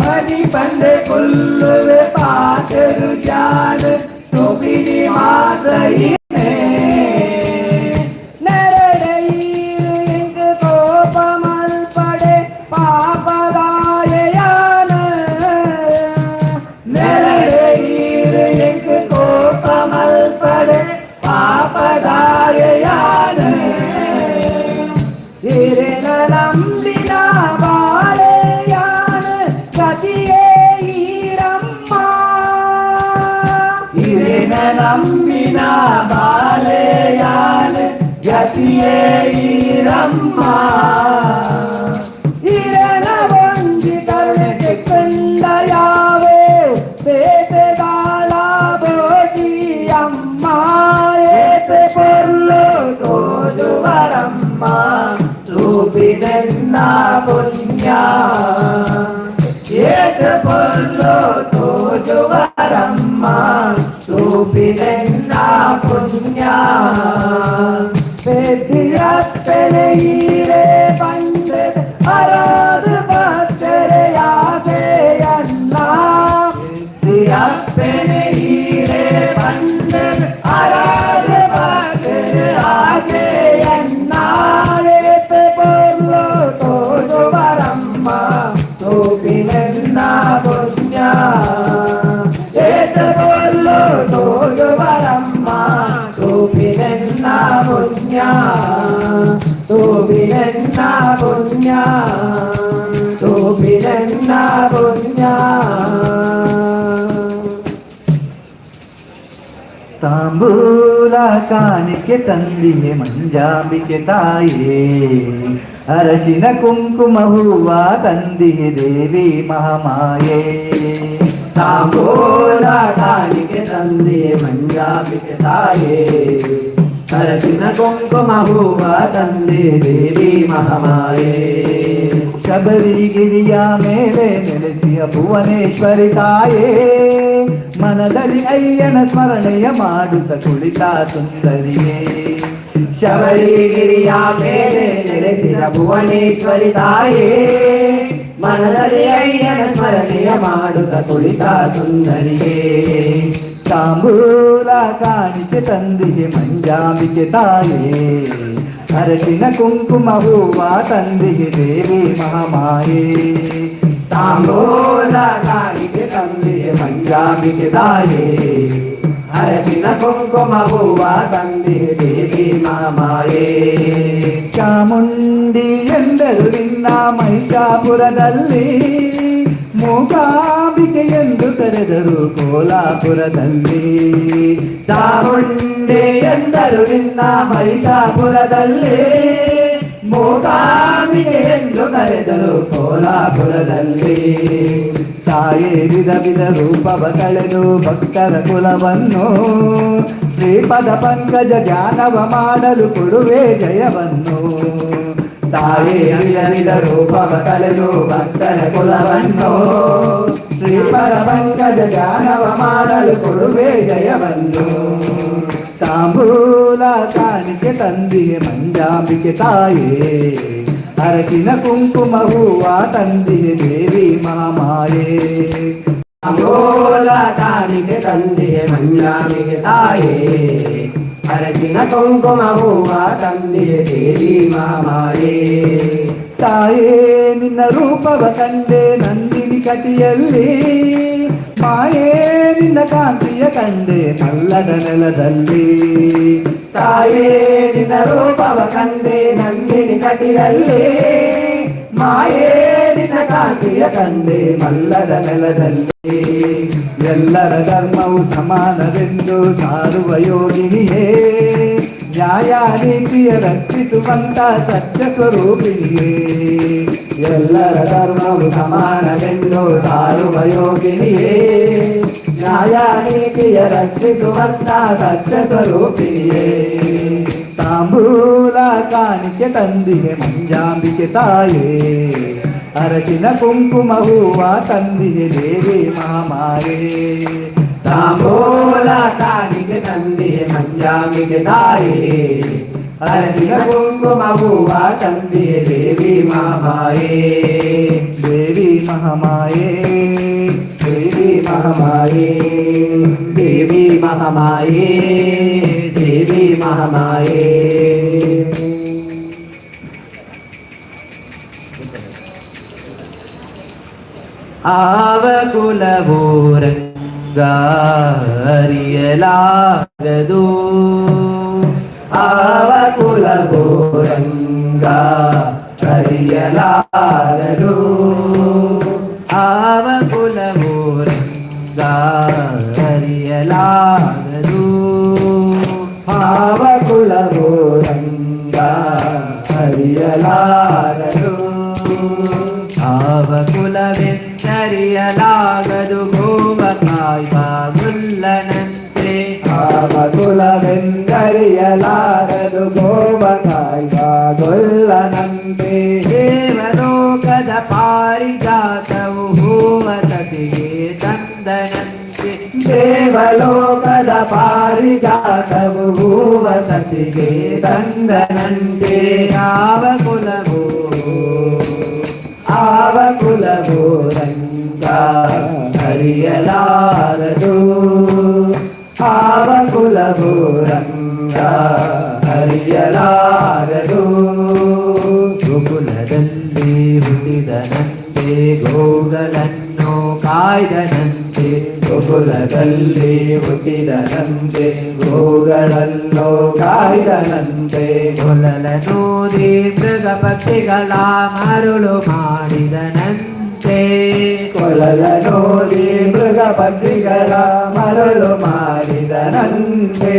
ಮನಿ ಬಂದೆ ಕೊಲ್ಲುವೆ ಪಾತರು ಜಾನ ತುಬಿನಿ ಮಾತ್ರ ಇರೆ ನೆರಡೆಯಿರು ಇಂದು ಕೋಪ ಮಲ್ಪಡೆ ಪಾಪದಾಯಯಾನ ನೆರಳೀರು ಎಂಕು ಕೋಪ ಮಲ್ಪಡೆ ಪಾಪದಾಯಯಾನ ಇರೆನ ನಂಬಿನ ಬಾಳೆಯಾನ ಗತಿಯೇ ಈರಮ್ಮ ಇರೆನ ನಂಬಿನ ಬಾಲೆಯಾನ ಗತಿಯೇ ಈರಮ್ಮ ಇರೆನ ಒಂಜಿ ಕರುಣೆ ಕಂಡ ಯಾವೋ ಬೇಟೆಗಾಲ ಬೋಟಿ ಅಮ್ಮ ಏತೆ ಪೊರ್ಲು ತೋಜುವರಮ್ಮ ರೂಪಿನೆನ್ನ ಪುಣ್ಯ ಏತೆ ಪೊರ್ಲು ತೋಜುವರಮ್ಮ ರೂಪಿನೆನ್ನ ಪುಣ್ಯ ಬೇಟಿಯಪ್ಪನೆ ಈರೆ ಬಂದೆ ಅರಾದ ಭಕ್ತರೆಯಾಗೆಯನ್ನ ಅಪ್ಪನೆ ಹೀರೆ ಬಂದೆ ಅರಾಧ ಭಕ್ತರೆ ಆಗೆಯನ್ನ ಏತೆ ಪೊರ್ಲು ತೋಜುವರಮ್ಮ ರೂಪಿನೆನ್ನ ಪುಣ್ಯ ಏತೆ ಪೊರ್ಲು ತೋಜುವರಮ್ಮ ರೂಪಿನೆನ್ನ ಪುಣ್ಯ ರೂಪಿನೆನ್ನ ಪುಣ್ಯ ರೂಪಿನೆನ್ನ ಪುಣ್ಯ ತಾಂಬೂಲ ಕಾಣಿಕೆ ತಂದಿಯೇ ಮಂಜಾಂಬಿಕೆ ತಾಯೇ ಅರಶಿನ ಕುಂಕುಮ ಹೂವ ತಂದಿಯೇ ದೇವಿ ಮಹಾಮಾಯೇ ತಾಂಬೂಲ ಕಾಣಿಕೆ ತಂದಿಯೇ ಮಂಜಾಂಬಿಕೆ ತಾಯೇ ಅರಸಿನ ಕುಂಕುಮ ಹೂವ ತಂದೆ ದೇವಿ ಮಹಾಮಾಯೇ ಶಬರಿಗಿರಿಯ ಮೇಲೆ ನೆಲೆಸಿಯ ಭುವನೇಶ್ವರಿ ತಾಯೇ ಮನದಲ್ಲಿ ಅಯ್ಯನ ಸ್ಮರಣೆಯ ಮಾಡುತ್ತ ಕುಳಿತ ಸುಂದರಿಯೇ ಶಬರಿಗಿರಿಯ ಮೇಲೆ ನೆಲೆಸಿದ ಭುವನೇಶ್ವರಿ ತಾಯೇ ಮನದಲ್ಲಿ ಅಯ್ಯನ ಸ್ಮರಣೆಯ ಮಾಡುತ್ತ ಕುಳಿತ ಸುಂದರಿಯೇ ತಾಂಬೂಲ ಕಾಣಿಕೆ ತಂದಿಗೆ ಮಂಜಾಂಬಿಕೆ ತಾಯೇ ಅರಸಿನ ಕುಂಕುಮ ಹೂವ ತಂದಿಗೆ ದೇವಿ ಮಹಾಮಾಯೇ ತಾಂಬೂಲ ಕಾಣಿಕೆ ತಂದಿಗೆ ಮಂಜಾಂಬಿಕೆ ತಾಯೇ ಅರಸಿನ ಕುಂಕುಮ ಹೂವ ತಂದಿಗೆ ದೇವಿ ಮಹಾಮಾಯೇ ಚಾಮುಂಡಿ ಎಂದರು ನಿನ್ನ ಮಹಿಷಾಪುರದಲ್ಲಿ ಮೂಕಾಂಬಿಕೆ ಎಂದು ಕರೆದರು ಕೋಲಾಪುರದಲ್ಲಿ ಚಾಮುಂಡೆ ಎಂದರು ನಿನ್ನ ಮಹಿಷಾಪುರದಲ್ಲಿ ಮೂಕಾಂಬಿಕೆ ಎಂದು ಕರೆದರು ಕೋಲಾಪುರದಲ್ಲಿ ತಾಯೇ ವಿಧ ವಿಧ ರೂಪವ ಕಳೆದು ಭಕ್ತರ ಕುಲವನ್ನು ಶ್ರೀಪದ ಪಂಕಜ ಜ್ಞಾನವ ಮಾಡಲು ಕೊಡುವೆ ಜಯವನ್ನು ತಾಯೇ ವಿಧ ವಿಧ ರೂಪವ ಕಳೆದು ಭಕ್ತರ ಕುಲವನ್ನು ಶ್ರೀಪದ ಪಂಕಜ ಜ್ಞಾನವ ಮಾಡಲು ಕೊಡುವೆ ಜಯವನ್ನು ತಾಂಬೂಲ ಕಾಣಿಕೆ ತಂದಿಗೆ ಮಂಜಾಂಬಿಕೆ ತಾಯೇ ಅರಸಿನ ಕುಂಕುಮ ಹೂವ ತಂದಿಗೆ ದೇವಿ ಮಹಾಮಾಯೇ ತಾಂಬೂಲ ಕಾಣಿಕೆ ತಂದಿಗೆ ಮಂಜಾಂಬಿಕೆ ತಾಯೇ ಅರಸಿನ ಕುಂಕುಮ ಹೂವ ತಂದಿಗೆ ದೇವಿ ಮಹಾಮಾಯೇ ತಾಯೇ ನಿನ್ನ ರೂಪವ ಕಂಡೆ ನಂದಿನಿ ಕಟಿಯಲ್ಲಿ ಮಾಯೇ ನಿನ್ನ ಕಾಂತಿಯ ಕಂಡೆ ಮಲ್ಲದ ನೆಲದಲ್ಲಿ ತಾಯೇ ನಿನ್ನ ರೂಪವ ಕಂಡೆ ನಂದಿನಿ ಕಟಿಯಲ್ಲಿ ಮಾಯೇ ನಿನ್ನ ಕಾಂತಿಯ ಕಂಡೆ ಮಲ್ಲದ ನೆಲದಲ್ಲಿ ಎಲ್ಲರ ಧರ್ಮವು ಸಮಾನವೆಂದು ಸಾರುವ ಯೋಗಿನಿಯೇ ನ್ಯಾಯ ನೀತಿಯ ರಕ್ಷಿಸುವಂತ ಸತ್ಯ ಸ್ವರೂಪಿಣಿಯೇ ಎಲ್ಲರ ಧರ್ಮವು ಸಮಾನವೆಂದು ಸಾರುವ ಯೋಗಿನಿಯೇ ನ್ಯಾಯ ನೀತಿಯ ರಕ್ಷಿಸುವಂತ ಸತ್ಯ ಸ್ವರೂಪಿಣಿಯೇ ತಾಂಬೂಲ ಕಾಣಿಕೆ ತಂದಿಗೆ ಮಂಜಾಂಬಿಕೆ ತಾಯೇ ಅರಸಿನ ಕುಂಕುಮ ಹೂವ ತಂದಿಗೆ ದೇವಿ ಮಹಾಮಾಯೇ ತಾಂಬೂಲ ಕಾಣಿಕೆ ತಂದಿಗೆ ಮಂಜಾಂಬಿಕೆ ತಾಯೇ ಅರಸಿನ ಕುಂಕುಮ ಹೂವ ತಂದಿಗೆ ದೇವಿ ಮಹಾಮಾಯೇ ದೇವಿ ಮಹಾಮಾಯೇ ದೇವಿ ಮಹಾಮಾಯೇ ದೇವಿ ಮಹಾಮಾಯೇ ದೇವಿ ಮಹಾಮಾಯೇ ಆವ ಕುಲಬೋರಂಗ ಅರಿಯಲಾಗದು ಆವ ಕುಲಬೋರಂಗ ಅರಿಯಲಾಗದು ಆವ ಕುಲಬೋರಂಗ ಅರಿಯಲಾಗದು ಆವ ಕುಲಬೋರಂಗ ಅರಿಯಲಾಗದು ಆವ ಕುಲವೆಂದರಿಯಲಾಗದು ಗೋವ ಕಾಯ್ವ ಗುಲ್ಲನಂತೆ ಆವ ಕುಲವೆಂದರಿಯಲಾಗದು ಗೋವ ಕಾಯ್ವ ಗೊಲ್ಲನಂತೆ ದೇವಲೋಕದ ಪಾರಿಜಾತವು ಹೂವ ಸತಿಗೆ ತಂದನಂತೆ ದೇವಲೋಕದ ಪಾರಿಜಾತವು ಹೂವ ಸತಿಗೆ ತಂದನಂತೆ ಯಾವ ಕುಲವೋ ಆವ ಕುಲಬೋರಂಗ ಅರಿಯಲಾರದು ಆವ ಕುಲಬೋರಂಗ ಅರಿಯಲಾರದು ಗೋಕುಲದಲ್ಲಿ ಹುಟ್ಟಿದನಂತೆ ಗೋಗಳನ್ನು ಕಾಯ್ದನಂತೆ ಗೋಕುಲದಲ್ಲಿ ಹುಟ್ಟಿದನಂತೆ ಗೋಗಳನ್ನು ಕಾಯ್ದನಂತೆ ಕೊಲಲನೂದಿ ಮೃಗ ಪಕ್ಷಿಗಳ ಮರುಳು ಮಾಡಿದನಂತೆ ಕೊಲಲ ನೋಡಿ ಮೃಗ ಪಕ್ಷಿಗಳ ಮರಳು ಮಾಡಿದನಂತೆ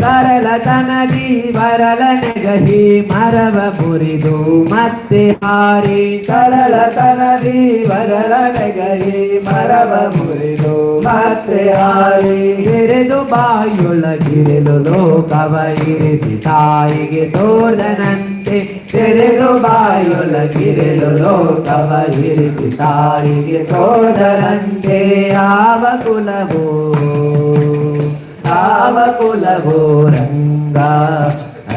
ಸರಳತನದಿ ಬರಲ ನೆಗಹಿ ಮರವ ಮುರಿದು ಮತ್ತೆ ಹಾರಿ ಸರಳತನದಿ ಬರಲ ನೆಗರಿ ಮರವ ಮುರಿದು ಮತ್ತೆ ಹಾರಿ ಹಿರಿದು ಬಾಯೊಳಗಿರಿಲು ಲೋಕವ ಇರಿಸಿ ತಾಯಿಗೆ ತೋರ್ದನಂತೆ ತೆರೆದು ಬಾಯೊಳಗಿರಲು ಲೋಕವ ಇರಿಸಿ ತಾಯಿಗೆ ತೋದರಂತೆ ಯಾವ ಕುಲವೋ ಆವ ಕುಲಬೋರಂಗ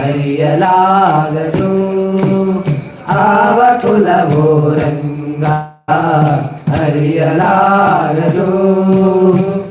ಅರಿಯಲಾಗದು ಆವ ಕುಲಬೋರಂಗ ಅರಿಯಲಾಗದು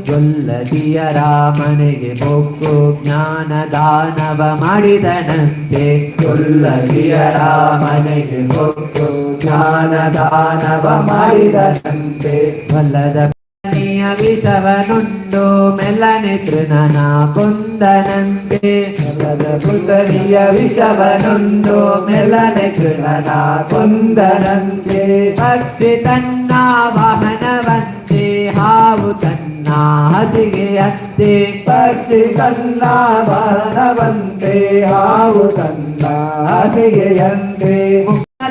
ಗೊಲ್ಲದಿಯ ರಾಮನಿಗೆ ಮೊಕ್ಕು ಜ್ಞಾನ ದಾನವ ಮಾಡಿದನಂತೆ ಕೊಲ್ಲಗಿಯ ರಾಮನಿಗೆ ಕೊಟ್ಟು ಜ್ಞಾನ ದಾನವ ಮಾಡಿದನಂತೆ ಹೊಲದ ನೀಯ ವಿಷವನುಂಡು ಮೆಲ್ಲನೆ ತೃಣನ ಕೊಂದನಂತೆ ಹೊಲದ ಪುತರಿಯ ವಿಷವನುಂಡು ಮೆಲ್ಲನೆ ಕೃಣನ ಕೊಂದನಂತೆ ಪಕ್ಷಿ ತನ್ನ ವಾಹನವಂತೆ ಹಾವು ತನ್ನ ಹಸಿಗೆಯಂತೆ ಪಕ್ಷಿ ತನ್ನ ಬಾಣವಂತೆ ಹಾವು ತನ್ನ ಹಸಿಗೆಯಂತೆ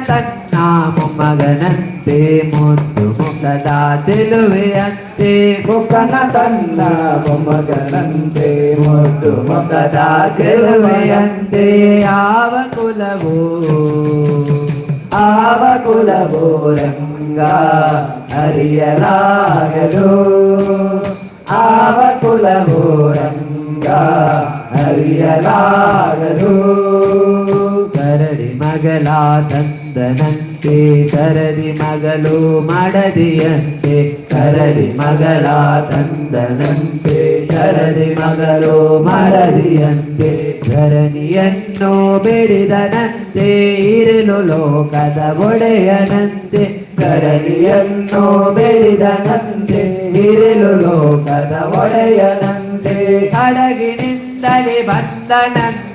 ತನ್ನ ಮೊಮ್ಮಗನಂತೆ ಮುದ್ದು ಮುಖದ ಚೆಲುವೆಯಂತೆ ಮುಖನ ತನ್ನ ಮೊಮ್ಮಗನಂತೆ ಮುದ್ದು ಮುಖದ ಚೆಲುವೆಯಂತೆ ಯಾವ ಕುಲವೋ ಆವ ಕುಲಬೋರಂಗ ಅರಿಯಲಾಗದು ಆವ ಕುಲಬೋರಂಗ ಅರಿಯಲಾಗದು ಕರಡಿ ಮಗಳ ತಂದನಂತೆ ಕರಡಿ ಮಗಳು ಮಡದಿಯಂತೆ ಕರಡಿ ಮಗಳ ತಂದನಂತೆ ಕರಡಿ ಮಗಳು ಮರದಿಯಂತೆ ಧರಣಿಯನ್ನು ಬೆಳೆದನಂತೆ ಇರಲು ಲೋಕದ ಒಡೆಯನಂತೆ ಕರಡಿಯನ್ನು ಬೆಳೆದನಂತೆ ಇರಲು ಲೋಕದ ಒಡೆಯನಂತೆ ಹಡಗಿನಿಂದಲೇ ಬಂದನಂತೆ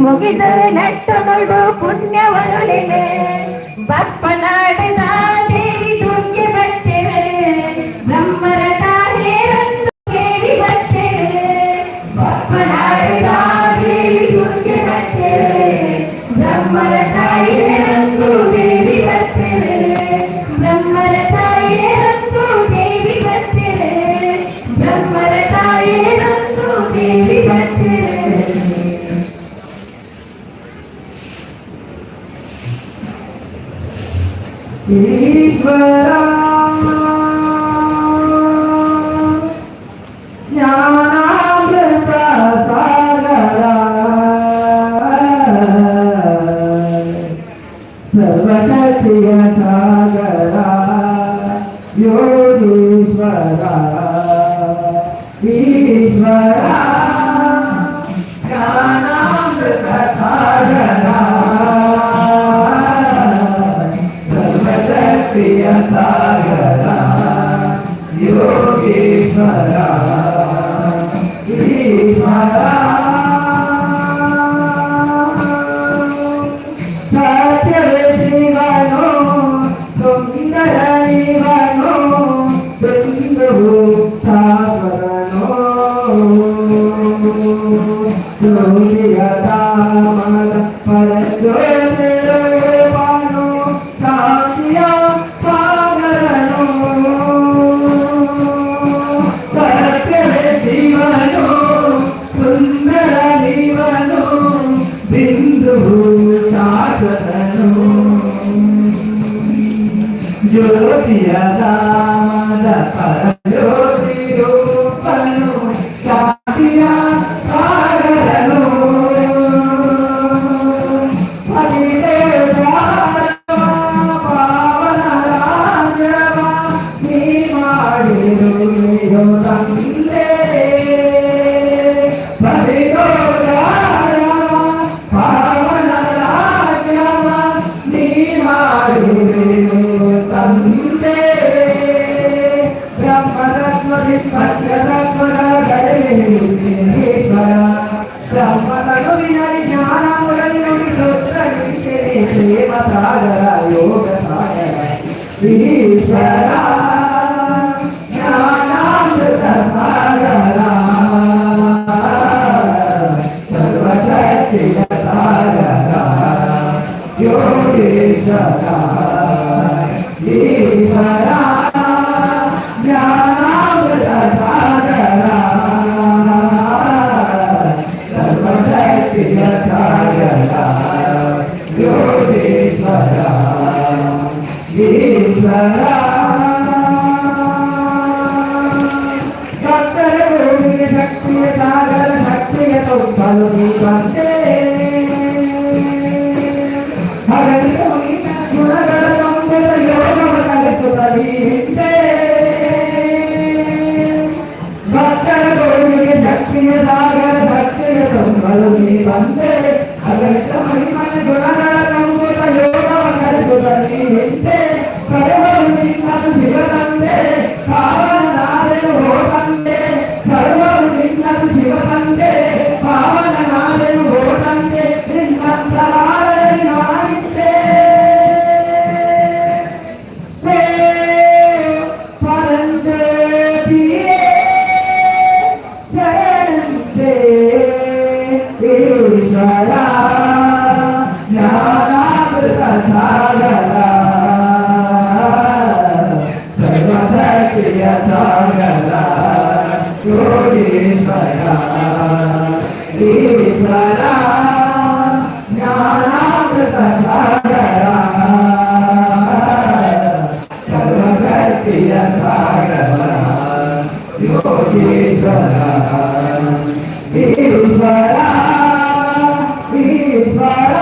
ಮುಗಿದು ನೆಟ್ಟು ನೋಡು ಪುಣ್ಯವರುಳಿವೆ ಬಪ್ಪನಾಡಿದ ದೇವಿ ದುರ್ಗೆ ಬರ್ತೇವೆ ಬ್ರಹ್ಮರ ತಾಯಿಯರನ್ನು ಕೇಳಿ ಬರ್ತೇವೆ ಬಪ್ಪನಾಡಿದ ದೇವಿ ದುರ್ಗೆ ಬರ್ತೇವೆ ಬ್ರಹ್ಮರ ತಾಯಿಯರನ್ನು ದೇವಿ ಬರ್ತೇವೆ ಬ್ರಹ್ಮರ ತಾಯಿಯರನ್ನು ದೇವಿ ಬರ್ತೇವೆ ಬ್ರಹ್ಮರ ತಾಯಿಯರನ್ನು ದೇವಿ ಬರ್ತೇವೆ ಈಶ್ವರ ಜ್ಞಾನಾಮೃತ ಸಾಗರ ಸರ್ವಶಕ್ತಿಯ ಸಾಗರ ಯೋಗೀಶ್ವರ ಈಶ್ವರ ಜ್ಞಾನಾಮೃತ ಸಾಗರ ಸರ್ವಶಕ್ತಿಯ ಸಾಗರ ಯೋಗೀಶ್ವರ ಈಶ್ವರ ಸತ್ಯವೇ ಶಿವನು ಸುಂದರ ಇವನು ಬಿಂದುವು ಶಾಶ್ವತನು ಜ್ಯೋತಿಯ ಧಾಮದ ಪರಜ್ಯೋತಿರುವನು ಶಾಂತಿಯ ಸಾಗರನು ಸತ್ಯವೇ ಶಿವನು ಸುಂದರ ಇವನು ಬಿಂದುವು ಶಾಶ್ವತನು ಜ್ಯೋತಿಯ ಧಾಮದ ಪರಜ್ಯೋತಿ ರೂಪನು ಶಾಂತಿಯ ಸಾಗರನು ಪಾವನ ರಾಜ್ಯವ ನೀ ಮಾಡಿರುವೆಯೋ ತಂದೆ ಪಾವನ ರಾಜ್ಯವ ನೀ ಮಾಡಿರುವೆಯೋ ತಂದೆ ಬ್ರಹ್ಮರತ್ವದಿ ಪಂಚರತ್ವದ ಗಳೆಯುತ್ತೀಶ್ವರ ಬ್ರಹ್ಮನಡುವಿನಲ್ಲಿ ಜ್ಞಾನಗಳಲ್ಲಿ ನುಡಿ ರುದ್ರನಿದ್ದೇನೆ ಪ್ರೇಮ ಸಾಗರ ಯೋಗ ಸಾಗರ ಈಶ್ವರ ಜ್ಞಾನಾಮೃತ ಸಾಗರ ಸರ್ವಶಕ್ತಿಯ ಸಾಗರ ಯೋಗೇಶ್ವರ ಈಶ್ವರ ಜ್ಞಾನಾಮೃತ ಸಾಗರ ಸರ್ವಶಕ್ತಿಯ ಸಾಗರ ಯೋಗೇಶ್ವರ ಈಶ್ವರ ಭಕ್ತರ ಗುರುವಿಗೆ ಶಕ್ತಿಯ ಸಾಗರ ಶಕ್ತಿಯ ತುಂಬಲು ನೀ ಬಂದೆ ಗುಣಗಳ ಸಂಬಳ ಯೋಗವ ಕಲಿಸುತ್ತ ನೀ ಹಿಂದೆ ಭಕ್ತರ ಗುರುವಿಗೆ ಶಕ್ತಿಯ ಸಾಗರ ಶಕ್ತಿಯ ತುಂಬಲು ನೀ ಬಂದೆ ಅಗಲಿತ ಮಹಿಮನ ಗುಣಗಳ ಸಂಬಳ ಯೋಗವ ಕಲಿಸುತ್ತ ನೀ ಹಿಂದೆ ಕರುವರು ನಿನ್ನದು ಶಿವತಂದೆ ಪಾವನನಾದೆನು ಹೋ ತಂದೆ ಕರುವರು ನಿನ್ನದು ಶಿವತಂದೆ ಪಾವನನಾದೆನು ಹೋ ತಂದೆ ನಿನ್ನಂತರಾಳದಲ್ಲಿ ನಾನಿದ್ದೆ ಪರಂಜ್ಯೋತಿಯೇ ಶರಣಂತೆ ಈಶ್ವರ ಜ್ಞಾನಾಮೃತ ಸಾಗರ ಸರ್ವಶಕ್ತಿಯ ಸಾಗರ ಯೋಗೀಶ್ವರ ಈಶ್ವರ ಜ್ಞಾನಾಮೃತ ಸಾಗರ ಸರ್ವಶಕ್ತಿಯ ಸಾಗರ ಯೋಗೀಶ್ವರ ಈಶ್ವರ ಈಶ್ವರ